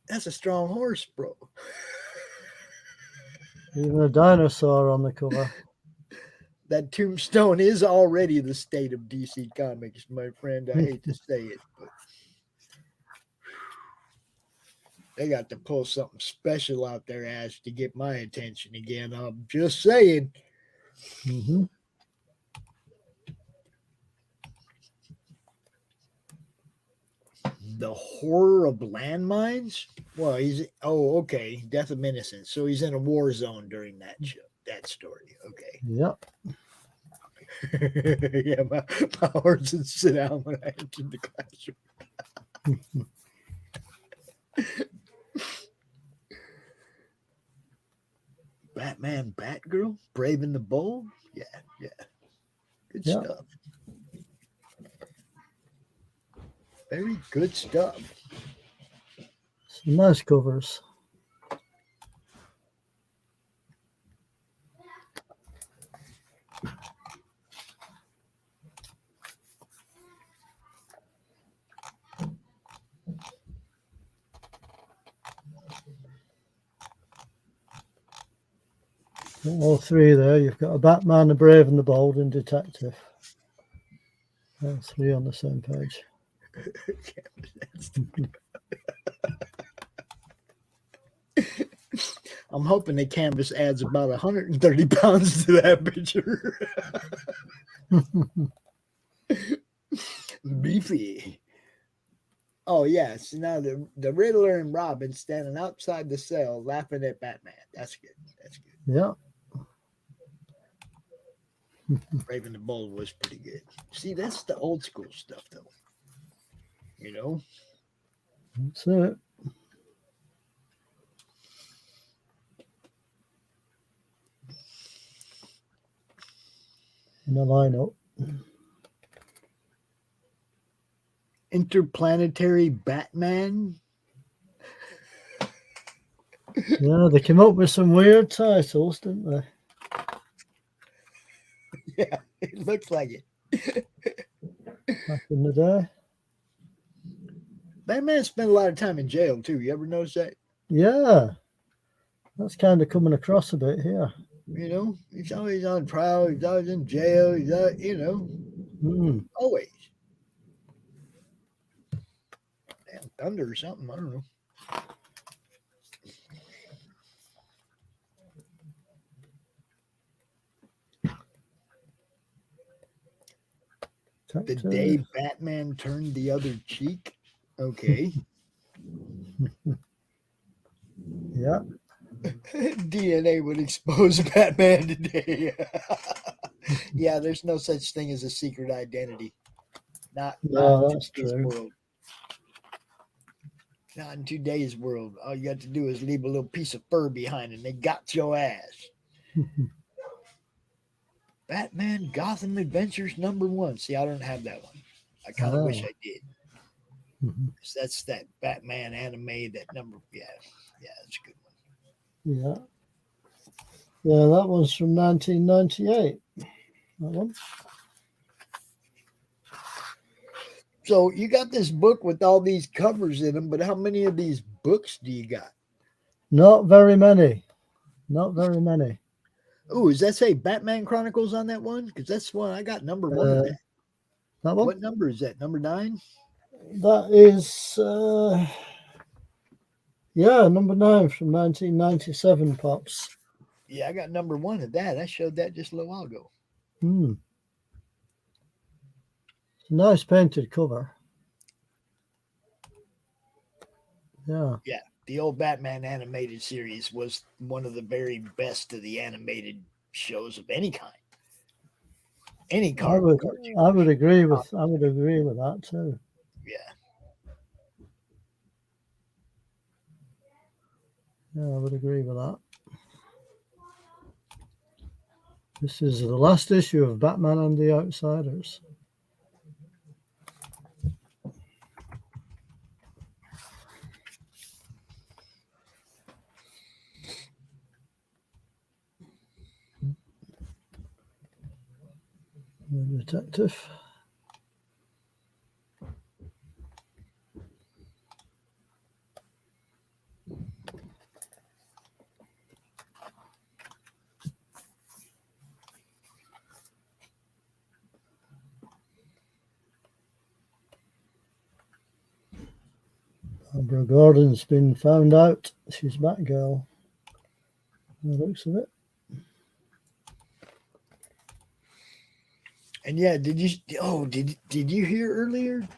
[SPEAKER 8] That's a strong horse, bro.
[SPEAKER 9] Even a dinosaur on the cover.
[SPEAKER 8] That tombstone is already the state of DC Comics, my friend. I hate to say it, but they got to pull something special out their ass to get my attention again. I'm just saying. The horror of landmines? Well, okay. Death of Innocence. So he's in a war zone during that story. Okay.
[SPEAKER 9] Yep.
[SPEAKER 8] Yeah, my horse would sit down when I entered the classroom. Batman, Batgirl, Brave and the Bold. Yeah. Good stuff. Very good stuff.
[SPEAKER 9] Some nice covers. All three there. You've got a Batman, a Brave and the Bold, and Detective. All three on the same page.
[SPEAKER 8] I'm hoping the canvas adds about 130 pounds to that picture. Beefy. Oh, yes. Now the Riddler and Robin standing outside the cell laughing at Batman. That's good.
[SPEAKER 9] Yeah.
[SPEAKER 8] Brave and the Bold was pretty good. See, that's the old school stuff, though.
[SPEAKER 9] That's it. In a lineup.
[SPEAKER 8] Interplanetary Batman.
[SPEAKER 9] Yeah, they came up with some weird titles, didn't they?
[SPEAKER 8] Yeah, it looks like it.
[SPEAKER 9] Back in the day.
[SPEAKER 8] Batman spent a lot of time in jail, too. You ever notice that?
[SPEAKER 9] Yeah. That's kind of coming across a bit here.
[SPEAKER 8] He's always on trial. He's always in jail. He's always. Damn, thunder or something. I don't know. The day Batman turned the other cheek. Okay.
[SPEAKER 9] Yeah.
[SPEAKER 8] DNA would expose Batman today. Yeah, there's no such thing as a secret identity. Not
[SPEAKER 9] that's
[SPEAKER 8] in this
[SPEAKER 9] true.
[SPEAKER 8] world. Not in today's world. All you got to do is leave a little piece of fur behind and they got your ass. Batman Gotham Adventures #1. See, I don't have that one. I kind of wish I did. That's that Batman anime, that number. Yeah, that's a good one.
[SPEAKER 9] Yeah. Yeah, that one's from 1998. That one.
[SPEAKER 8] So you got this book with all these covers in them, but how many of these books do you got?
[SPEAKER 9] Not very many. Not very many.
[SPEAKER 8] Oh, does that say Batman Chronicles on that one? Because that's one I got #1 of that.
[SPEAKER 9] That one?
[SPEAKER 8] What number is that? Number 9?
[SPEAKER 9] That is, number 9 from 1997, Pops.
[SPEAKER 8] Yeah, I got #1 of that. I showed that just a little while ago.
[SPEAKER 9] It's a nice painted cover. Yeah.
[SPEAKER 8] Yeah, the old Batman animated series was one of the very best of the animated shows of any kind. Any cartoon.
[SPEAKER 9] I would agree with that too.
[SPEAKER 8] Yeah.
[SPEAKER 9] Yeah, I would agree with that. This is the last issue of Batman and the Outsiders. The detective. Barbara Gordon's been found out. She's Batgirl. The looks of it.
[SPEAKER 8] And yeah, did you hear earlier?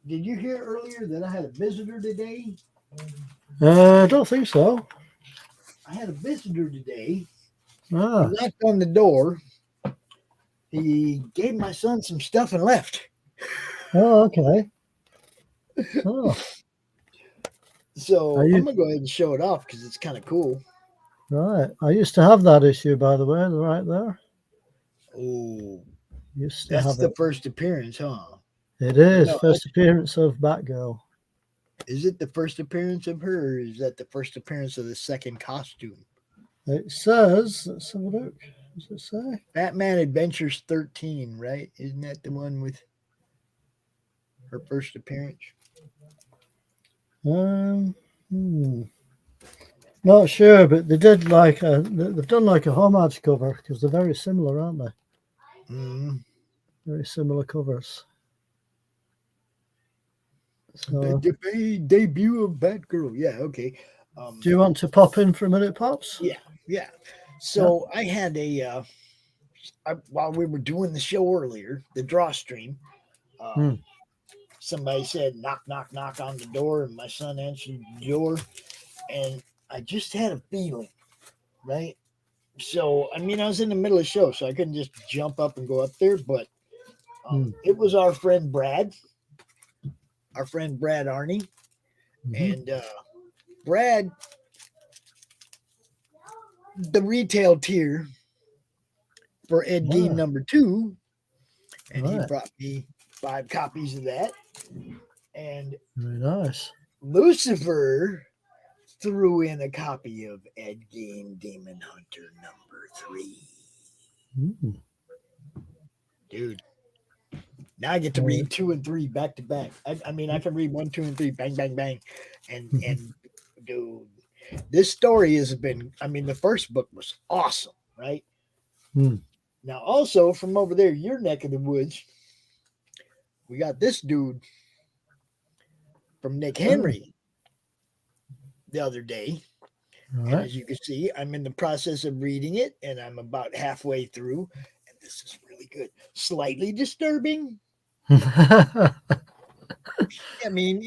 [SPEAKER 8] Did you hear earlier that I had a visitor today?
[SPEAKER 9] I don't think so.
[SPEAKER 8] I had a visitor today. He
[SPEAKER 9] Ah,
[SPEAKER 8] knocked on the door. He gave my son some stuff and left.
[SPEAKER 9] oh, okay. Oh,
[SPEAKER 8] So
[SPEAKER 9] Are you-
[SPEAKER 8] I'm gonna go ahead and show it off because it's kind of cool.
[SPEAKER 9] right. I used to have that issue, by the way, right there.
[SPEAKER 8] Oh,
[SPEAKER 9] Used to
[SPEAKER 8] that's
[SPEAKER 9] have
[SPEAKER 8] the
[SPEAKER 9] it.
[SPEAKER 8] first appearance, huh?
[SPEAKER 9] It is
[SPEAKER 8] No,
[SPEAKER 9] first appearance of Batgirl.
[SPEAKER 8] Is it the first appearance of her, or is that the first appearance of the second costume?
[SPEAKER 9] It says, let's have a look. Does it say?
[SPEAKER 8] Batman Adventures 13, right? Isn't that the one with her first appearance?
[SPEAKER 9] Not sure, but they did they've done like a homage cover because they're very similar, aren't they? Very similar covers. So,
[SPEAKER 8] The debut of Batgirl. Yeah, okay.
[SPEAKER 9] do you want to pop in for a minute, Pops?
[SPEAKER 8] Yeah. So I had while we were doing the show earlier, the draw stream, somebody said, knock, knock, knock on the door, and my son answered the door, and I just had a feeling, right? So, I mean, I was in the middle of the show, so I couldn't just jump up and go up there, but it was our friend Brad Arney, and Brad, the retail tier for Ed Gein #2, and he brought me 5 copies of that. And
[SPEAKER 9] Very nice.
[SPEAKER 8] Lucifer threw in a copy of Ed Gein Demon Hunter #3. Dude, now I get to read 2 and 3 back to back. I mean, I can read 1, 2, and 3, bang, bang, bang, and dude, this story has been. I mean, the first book was awesome, right? Now, also from over there, your neck of the woods, we got this dude from Nick Henry the other day. And as you can see, I'm in the process of reading it, and I'm about halfway through, and this is really good. Slightly disturbing. I mean,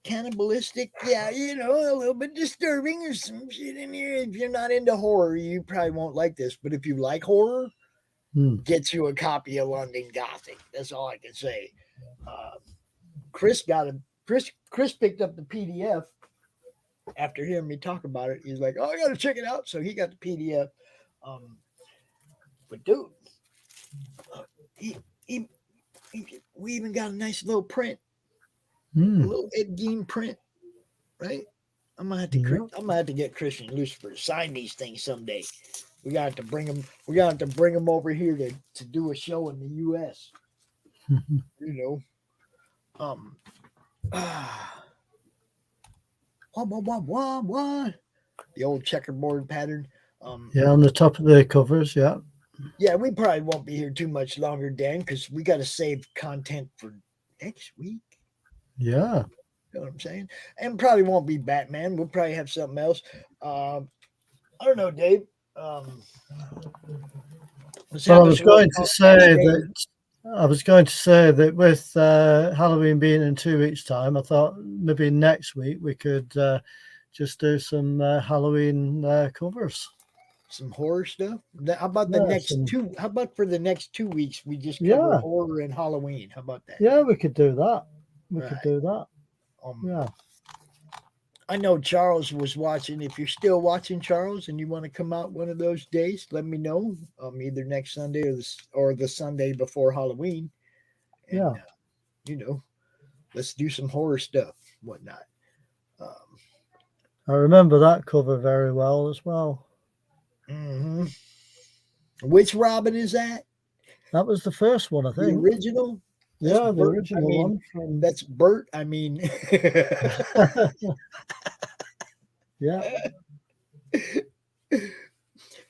[SPEAKER 8] cannibalistic, a little bit disturbing. There's some shit in here. If you're not into horror, you probably won't like this. But if you like horror, get you a copy of London Gothic. That's all I can say. Chris picked up the PDF after hearing me talk about it. He's like, "Oh, I got to check it out." So he got the PDF. But dude, we even got a nice little print, a little Ed Gein print, right? I'm gonna have to get Christian Lucifer to sign these things someday. We got to bring them. We got to bring them over here to do a show in the U.S. You know, what? The old checkerboard pattern.
[SPEAKER 9] Yeah, on the top of the covers. Yeah.
[SPEAKER 8] Yeah, we probably won't be here too much longer, Dan, because we got to save content for next week.
[SPEAKER 9] Yeah.
[SPEAKER 8] You know what I'm saying? And probably won't be Batman. We'll probably have something else. I don't know, Dave.
[SPEAKER 9] I was going to say that with Halloween being in 2 weeks' time, I thought maybe next week we could just do some Halloween covers.
[SPEAKER 8] Some horror stuff. How about How about for the next 2 weeks we just cover horror and Halloween? How about that?
[SPEAKER 9] Yeah, we could do that. We could do that. Yeah.
[SPEAKER 8] I know Charles was watching. If you're still watching, Charles, and you want to come out one of those days, let me know. Either next Sunday or the Sunday before Halloween. And, let's do some horror stuff, whatnot.
[SPEAKER 9] I remember that cover very well as well.
[SPEAKER 8] Mm-hmm. Which Robin is that?
[SPEAKER 9] That was the first one, I think.
[SPEAKER 8] The original?
[SPEAKER 9] The original one.
[SPEAKER 8] That's Bert.
[SPEAKER 9] Yeah.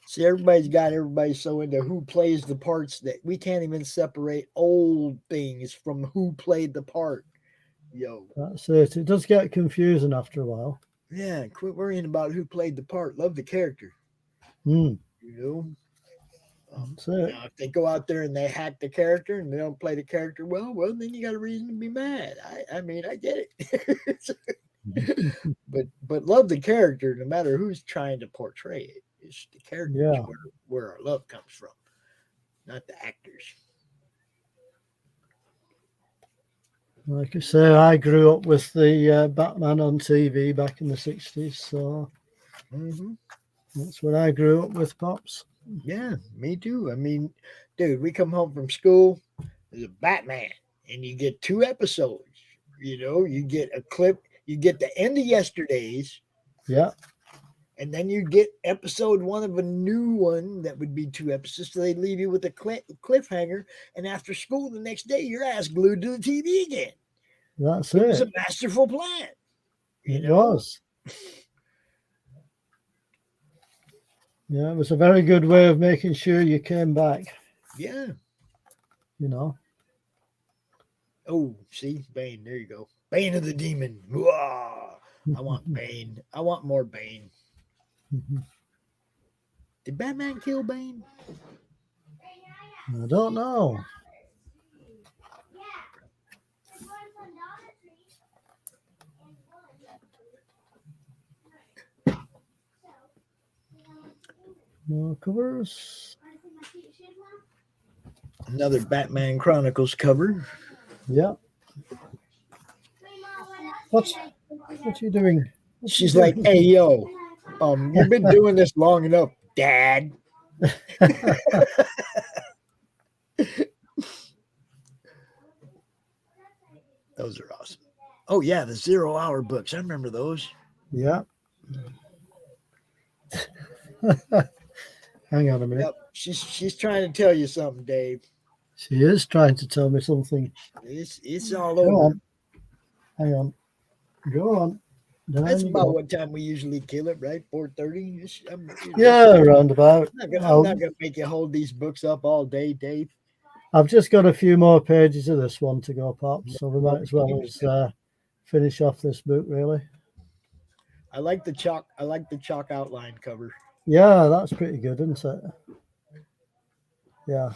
[SPEAKER 8] See, everybody's so into who plays the parts that we can't even separate old things from who played the part.
[SPEAKER 9] That's it. It does get confusing after a while.
[SPEAKER 8] Yeah, quit worrying about who played the part. Love the character.
[SPEAKER 9] That's it.
[SPEAKER 8] If they go out there and they hack the character and they don't play the character well, then you got a reason to be mad. I get it. but love the character no matter who's trying to portray it. It's the character where our love comes from, not the actors.
[SPEAKER 9] Like I say, I grew up with the Batman on TV back in the 60s, so that's what I grew up with, Pops.
[SPEAKER 8] Yeah, me too. Dude, we come home from school, there's a Batman, and you get 2 episodes. You get a clip, you get the end of yesterday's.
[SPEAKER 9] Yeah.
[SPEAKER 8] And then you get episode 1 of a new one that would be 2 episodes. So they leave you with a cliffhanger. And after school the next day, your ass glued to the TV again.
[SPEAKER 9] That's
[SPEAKER 8] it. It was a masterful plan.
[SPEAKER 9] It was. Yeah, it was a very good way of making sure you came back.
[SPEAKER 8] Yeah. Oh, see, Bane. There you go. Bane of the Demon. Whoa. I want Bane. I want more Bane. Did Batman kill Bane?
[SPEAKER 9] I don't know. More covers.
[SPEAKER 8] Another Batman Chronicles cover.
[SPEAKER 9] Yeah. What you doing?
[SPEAKER 8] She's like, "Hey, yo, you've been doing this long enough, Dad." Those are awesome. Oh yeah, the 0 Hour books. I remember those.
[SPEAKER 9] Yeah. Hang on a minute.
[SPEAKER 8] Yep. She's trying to tell you something, Dave.
[SPEAKER 9] She is trying to tell me something.
[SPEAKER 8] It's all over.
[SPEAKER 9] Hang on. Go on.
[SPEAKER 8] That's about what time we usually kill it, right? 4:30.
[SPEAKER 9] Yeah, around about.
[SPEAKER 8] I'm not gonna make you hold these books up all day, Dave.
[SPEAKER 9] I've just got a few more pages of this one to go, Pop, so we might as well finish off this book, really.
[SPEAKER 8] I like the chalk outline cover.
[SPEAKER 9] Yeah, that's pretty good, isn't it? Yeah.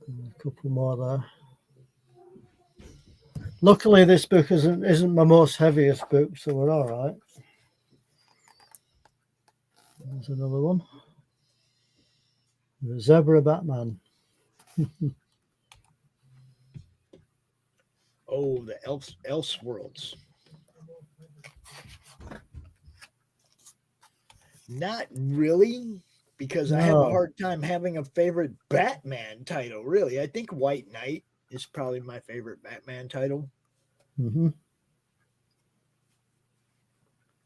[SPEAKER 9] A couple more there. Luckily, this book isn't my most heaviest book, so we're all right. There's another one. The Zebra Batman.
[SPEAKER 8] Oh, the Elseworlds. Not really, because I have a
[SPEAKER 9] No.
[SPEAKER 8] hard time having a favorite Batman title, really. I think White Knight is probably my favorite Batman title.
[SPEAKER 9] Mm-hmm.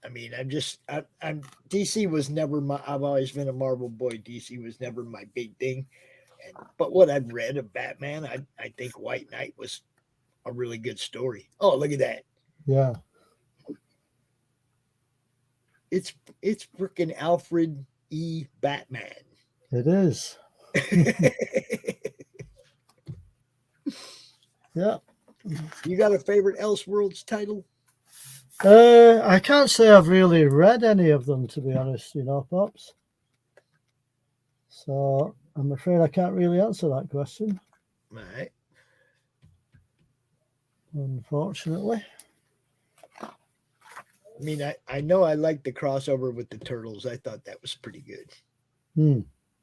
[SPEAKER 8] I mean, I'm DC was never my. I've always been a Marvel boy. DC was never my big thing. But what I've read of Batman, I think White Knight was a really good story. Oh, look at that!
[SPEAKER 9] Yeah.
[SPEAKER 8] It's freaking Alfred E. Batman.
[SPEAKER 9] It is. Yeah.
[SPEAKER 8] You got a favorite Elseworlds title?
[SPEAKER 9] I can't say I've really read any of them, to be honest, Pops. So I'm afraid I can't really answer that question.
[SPEAKER 8] Right.
[SPEAKER 9] Unfortunately.
[SPEAKER 8] I mean, I know I like the crossover with the Turtles. I thought that was pretty good.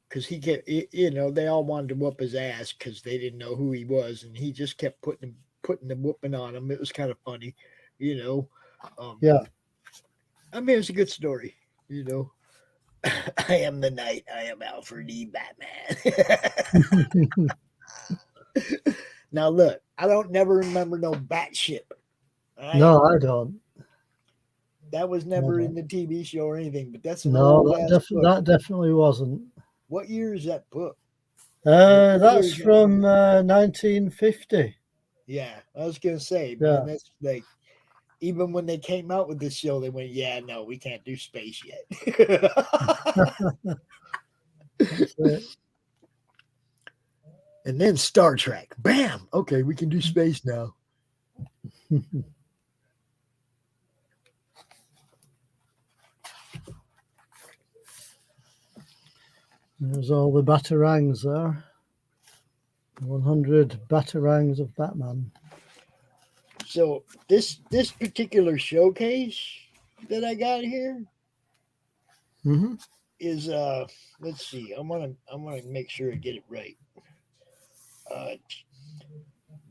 [SPEAKER 8] Because he kept, they all wanted to whoop his ass because they didn't know who he was, and he just kept putting the whooping on him. It was kind of funny,
[SPEAKER 9] Yeah.
[SPEAKER 8] I mean, it's a good story, I am the Knight. I am Alfred E. Batman. Now look, I don't never remember no Batship. Right?
[SPEAKER 9] No, I don't.
[SPEAKER 8] That was never in the TV show or anything, but that's an
[SPEAKER 9] No,
[SPEAKER 8] old
[SPEAKER 9] that definitely wasn't.
[SPEAKER 8] What year is that book?
[SPEAKER 9] That's from 1950.
[SPEAKER 8] Yeah, I was gonna say, man, that's like, even when they came out with this show, they went, "Yeah, no, we can't do space yet." And then Star Trek, bam! Okay, we can do space now.
[SPEAKER 9] There's all the batarangs there. 100 batarangs of Batman.
[SPEAKER 8] So this particular showcase that I got here is let's see, I'm gonna make sure I get it right.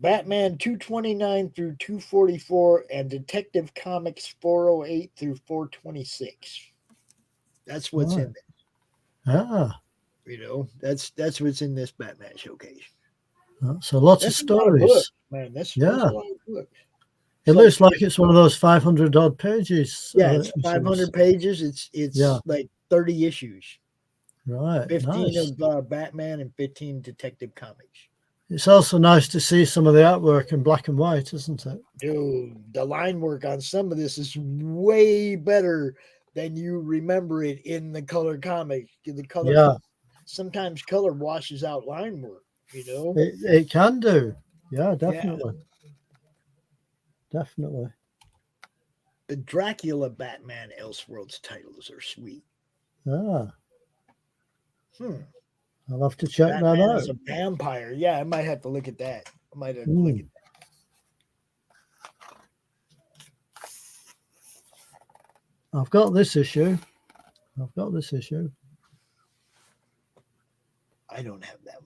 [SPEAKER 8] Batman 229 through 244 and Detective Comics 408 through 426. That's what's in there. That's what's in this Batman showcase.
[SPEAKER 9] So lots of stories.
[SPEAKER 8] Man, that's a lot of books.
[SPEAKER 9] It looks like it's one of those 500 odd pages.
[SPEAKER 8] Yeah, it's 500 pages. It's like 30 issues.
[SPEAKER 9] Right.
[SPEAKER 8] 15 of Batman and 15 Detective Comics.
[SPEAKER 9] It's also nice to see some of the artwork in black and white, isn't it?
[SPEAKER 8] Dude, the line work on some of this is way better than you remember it in the color comic. The color, sometimes color washes out line work.
[SPEAKER 9] It can do. Yeah, definitely. Definitely.
[SPEAKER 8] The Dracula Batman Elseworlds titles are sweet.
[SPEAKER 9] I'll have to check
[SPEAKER 8] Batman
[SPEAKER 9] that out.
[SPEAKER 8] as a vampire. Yeah, I might have to look at that. I might have to look at that.
[SPEAKER 9] I've got this issue.
[SPEAKER 8] I don't have that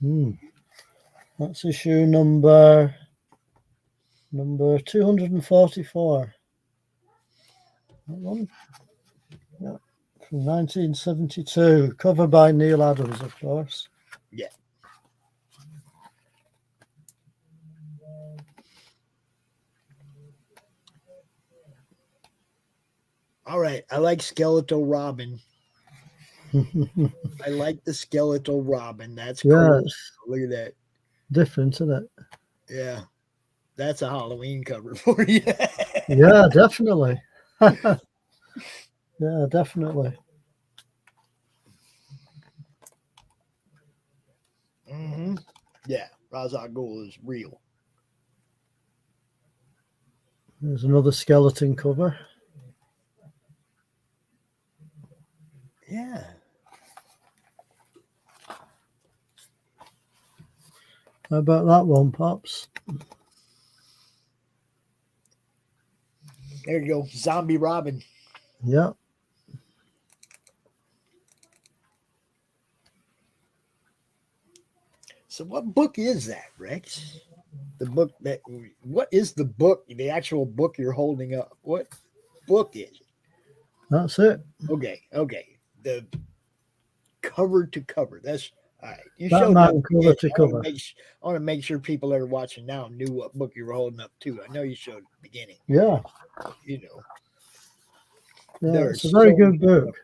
[SPEAKER 8] one.
[SPEAKER 9] That's issue number 244. That one? Yeah. From 1972. Cover by Neil Adams, of course.
[SPEAKER 8] Yeah. All right. I like Skeletal Robin. I like the Skeletal Robin. That's cool. Look at that.
[SPEAKER 9] Different, isn't it?
[SPEAKER 8] Yeah. That's a Halloween cover for you.
[SPEAKER 9] Yeah, definitely. Yeah, definitely.
[SPEAKER 8] Yeah, Ra's al Ghul is real.
[SPEAKER 9] There's another skeleton cover.
[SPEAKER 8] Yeah.
[SPEAKER 9] How about that one, Pops?
[SPEAKER 8] There you go. Zombie Robin.
[SPEAKER 9] Yeah.
[SPEAKER 8] So what book is that, Rex? The book that, what is the book, the actual book you're holding up? What book is it?
[SPEAKER 9] That's it.
[SPEAKER 8] Okay. The cover to cover. That's all right. You showed
[SPEAKER 9] Batman
[SPEAKER 8] up.
[SPEAKER 9] cover to
[SPEAKER 8] I want
[SPEAKER 9] cover.
[SPEAKER 8] to I want to make sure people that are watching now knew what book you were holding up to. I know you showed at the beginning.
[SPEAKER 9] Yeah.
[SPEAKER 8] You know.
[SPEAKER 9] Yeah, it's a very good book.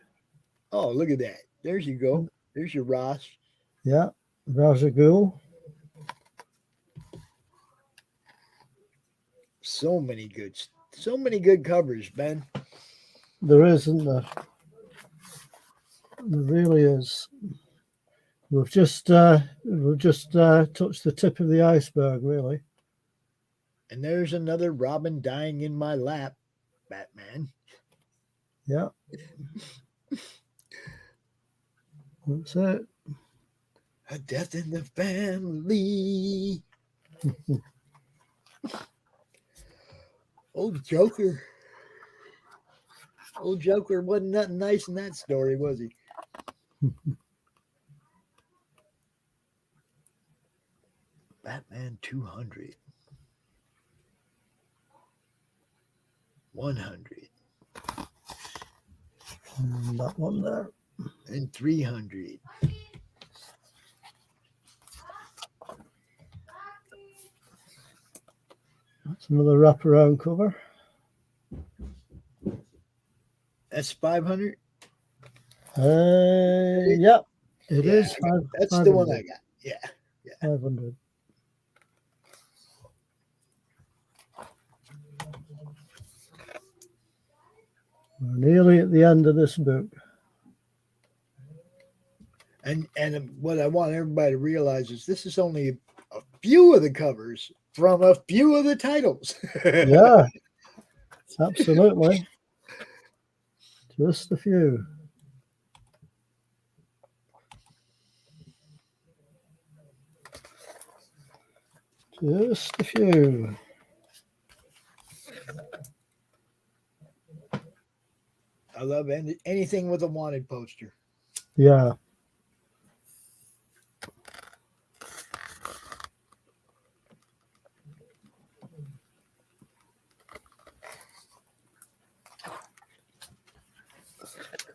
[SPEAKER 8] Oh, look at that. There's you go. There's your Ross.
[SPEAKER 9] Yeah. Ra's al Ghul.
[SPEAKER 8] So many good covers, Ben.
[SPEAKER 9] There is, isn't there? There really is. We've just touched the tip of the iceberg, really.
[SPEAKER 8] And there's another Robin dying in my lap, Batman.
[SPEAKER 9] Yeah. That's it.
[SPEAKER 8] A death in the family. Old Joker. Old Joker wasn't nothing nice in that story, was he? Batman 200. 100.
[SPEAKER 9] And that one there.
[SPEAKER 8] And 300.
[SPEAKER 9] That's another wraparound cover.
[SPEAKER 8] That's 500?
[SPEAKER 9] Yeah, it is.
[SPEAKER 8] That's the one I got. Yeah.
[SPEAKER 9] 500. We're nearly at the end of this book.
[SPEAKER 8] And what I want everybody to realize is this is only a few of the covers from a few of the titles.
[SPEAKER 9] Yeah, absolutely. Just a few. Just a few.
[SPEAKER 8] I love anything with a wanted poster.
[SPEAKER 9] Yeah.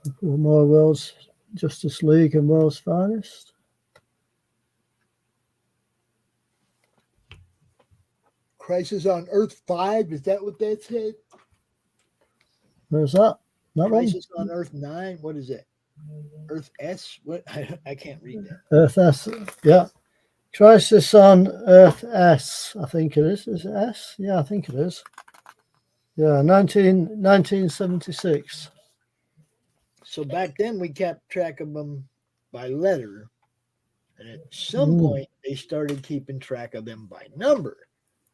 [SPEAKER 9] Couple more World's Justice League and World's Finest.
[SPEAKER 8] Crisis on Earth 5, is that what that said?
[SPEAKER 9] Where's that? That
[SPEAKER 8] Crisis
[SPEAKER 9] one?
[SPEAKER 8] on Earth 9, what is it? Earth S? What? I can't read that.
[SPEAKER 9] Earth S, yeah. Crisis on Earth S, I think it is. Is it S? Yeah, I think it is. Yeah, 1976.
[SPEAKER 8] So back then we kept track of them by letter. And at some point they started keeping track of them by number.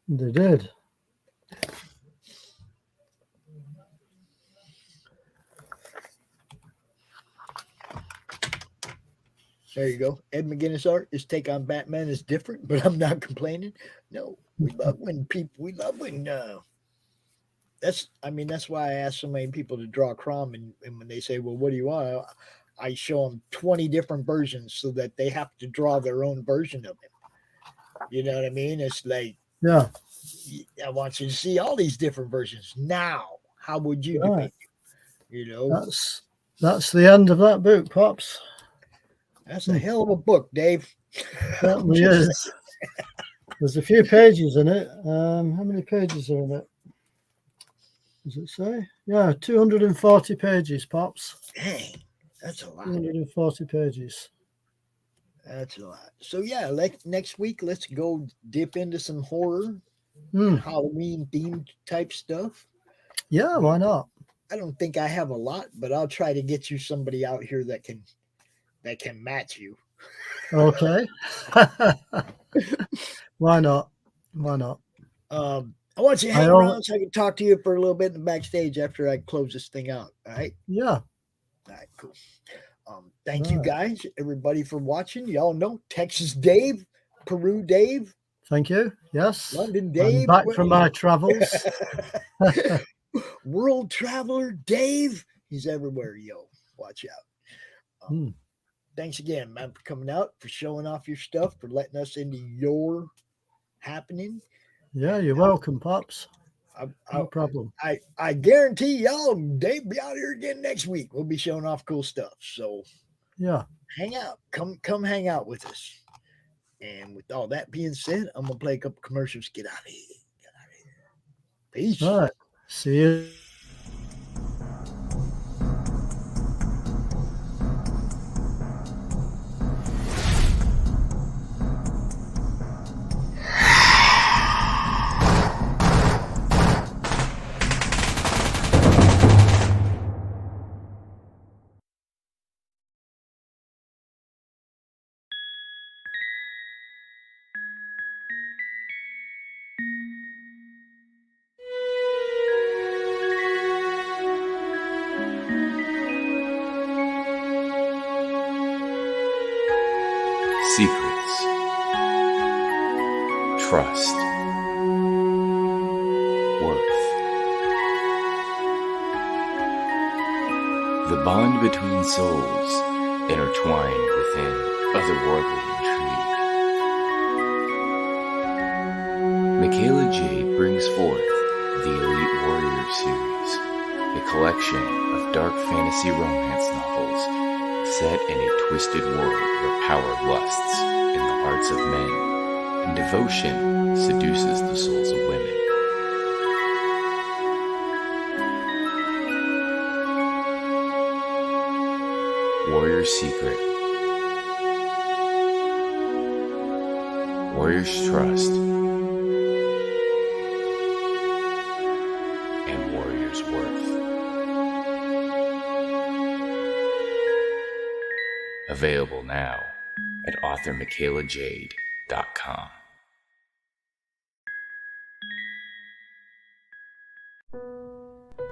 [SPEAKER 9] They did.
[SPEAKER 8] There you go. Ed McGuinness art. His take on Batman is different, but I'm not complaining. No, we love when that's why I ask so many people to draw Crom, and when they say, well, what do you want? I show them 20 different versions so that they have to draw their own version of him. You know what I mean? It's like,
[SPEAKER 9] yeah,
[SPEAKER 8] I want you to see all these different versions. Now, how would you do it? You know,
[SPEAKER 9] that's the end of that book, Pops.
[SPEAKER 8] That's a hell of a book, Dave.
[SPEAKER 9] Certainly is. There's a few pages in it. How many pages are in it? Does it say? Yeah, 240 pages, Pops.
[SPEAKER 8] Dang, that's a lot.
[SPEAKER 9] 240 pages.
[SPEAKER 8] That's a lot. So yeah, next week, let's go dip into some horror, Halloween themed type stuff.
[SPEAKER 9] Yeah, why not?
[SPEAKER 8] I don't think I have a lot, but I'll try to get you somebody out here that can match you.
[SPEAKER 9] Okay. Why not? Why not?
[SPEAKER 8] I want you to hang around so I can talk to you for a little bit in the backstage after I close this thing out. All right?
[SPEAKER 9] Yeah.
[SPEAKER 8] All right, cool. Thank you guys, everybody, for watching. Y'all know Texas Dave, Peru Dave.
[SPEAKER 9] Thank you. Yes.
[SPEAKER 8] London Dave.
[SPEAKER 9] I'm back from my travels.
[SPEAKER 8] World Traveler Dave. He's everywhere, yo. Watch out. Thanks again, man, for coming out, for showing off your stuff, for letting us into your happening.
[SPEAKER 9] Yeah, you're welcome, Pops. No
[SPEAKER 8] I,
[SPEAKER 9] problem.
[SPEAKER 8] I guarantee y'all, Dave be out here again next week. We'll be showing off cool stuff. So
[SPEAKER 9] Yeah.
[SPEAKER 8] hang out. Come hang out with us. And with all that being said, I'm gonna play a couple commercials. Get out of here. Peace.
[SPEAKER 9] All right. See you.
[SPEAKER 10] Secrets, trust, worth. The bond between souls intertwined within otherworldly intrigue. Michaela Jade brings forth the Elite Warrior series, a collection of dark fantasy romance novels set in a twisted world where power lusts in the hearts of men and devotion seduces the souls of women. Warrior's Secret, Warrior's Trust, and Warrior's Worth. Available now at authormichaelajade.com.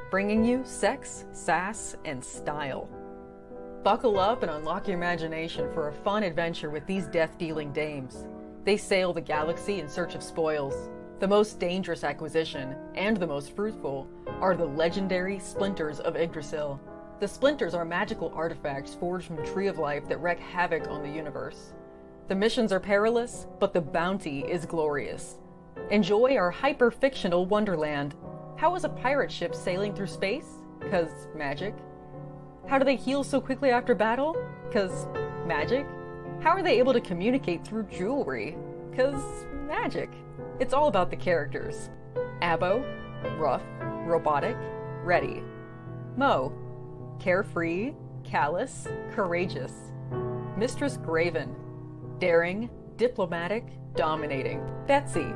[SPEAKER 11] Bringing you sex, sass, and style. Buckle up and unlock your imagination for a fun adventure with these death-dealing dames. They sail the galaxy in search of spoils. The most dangerous acquisition, and the most fruitful, are the legendary Splinters of Yggdrasil. The Splinters are magical artifacts forged from the Tree of Life that wreak havoc on the universe. The missions are perilous, but the bounty is glorious. Enjoy our hyper-fictional wonderland. How is a pirate ship sailing through space? 'Cause magic. How do they heal so quickly after battle? 'Cause magic. How are they able to communicate through jewelry? 'Cause magic. It's all about the characters. Abo, rough, robotic, ready. Mo, carefree, callous, courageous. Mistress Graven, daring, diplomatic, dominating. Betsy,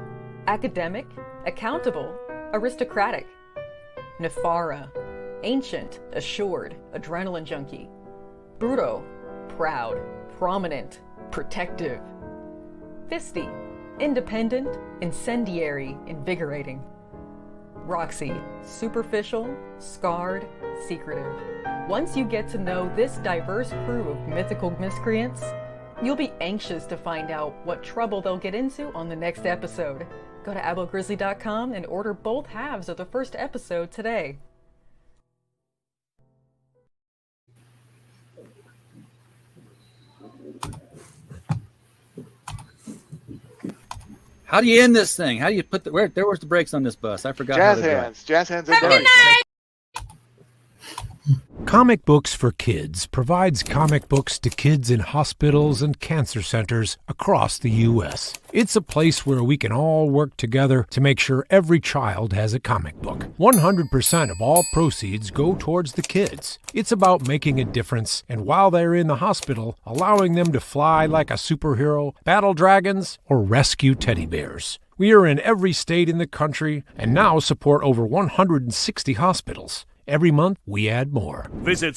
[SPEAKER 11] academic, accountable, aristocratic. Nefara, ancient, assured, adrenaline junkie. Bruto, proud, prominent, protective. Fisty, independent, incendiary, invigorating. Roxy, superficial, scarred, secretive. Once you get to know this diverse crew of mythical miscreants, you'll be anxious to find out what trouble they'll get into on the next episode. Go to abogrizzly.com and order both halves of the first episode today.
[SPEAKER 12] How do you end this thing? How do you put the where's the brakes on this bus? I forgot.
[SPEAKER 13] Jazz
[SPEAKER 12] how to drive.
[SPEAKER 13] hands. Jazz hands are done.
[SPEAKER 14] Comic Books for Kids provides comic books to kids in hospitals and cancer centers across the U.S. It's a place where we can all work together to make sure every child has a comic book. 100% of all proceeds go towards the kids. It's about making a difference, and while they're in the hospital, allowing them to fly like a superhero, battle dragons, or rescue teddy bears. We are in every state in the country and now support over 160 hospitals. Every month, we add more.
[SPEAKER 15] Visit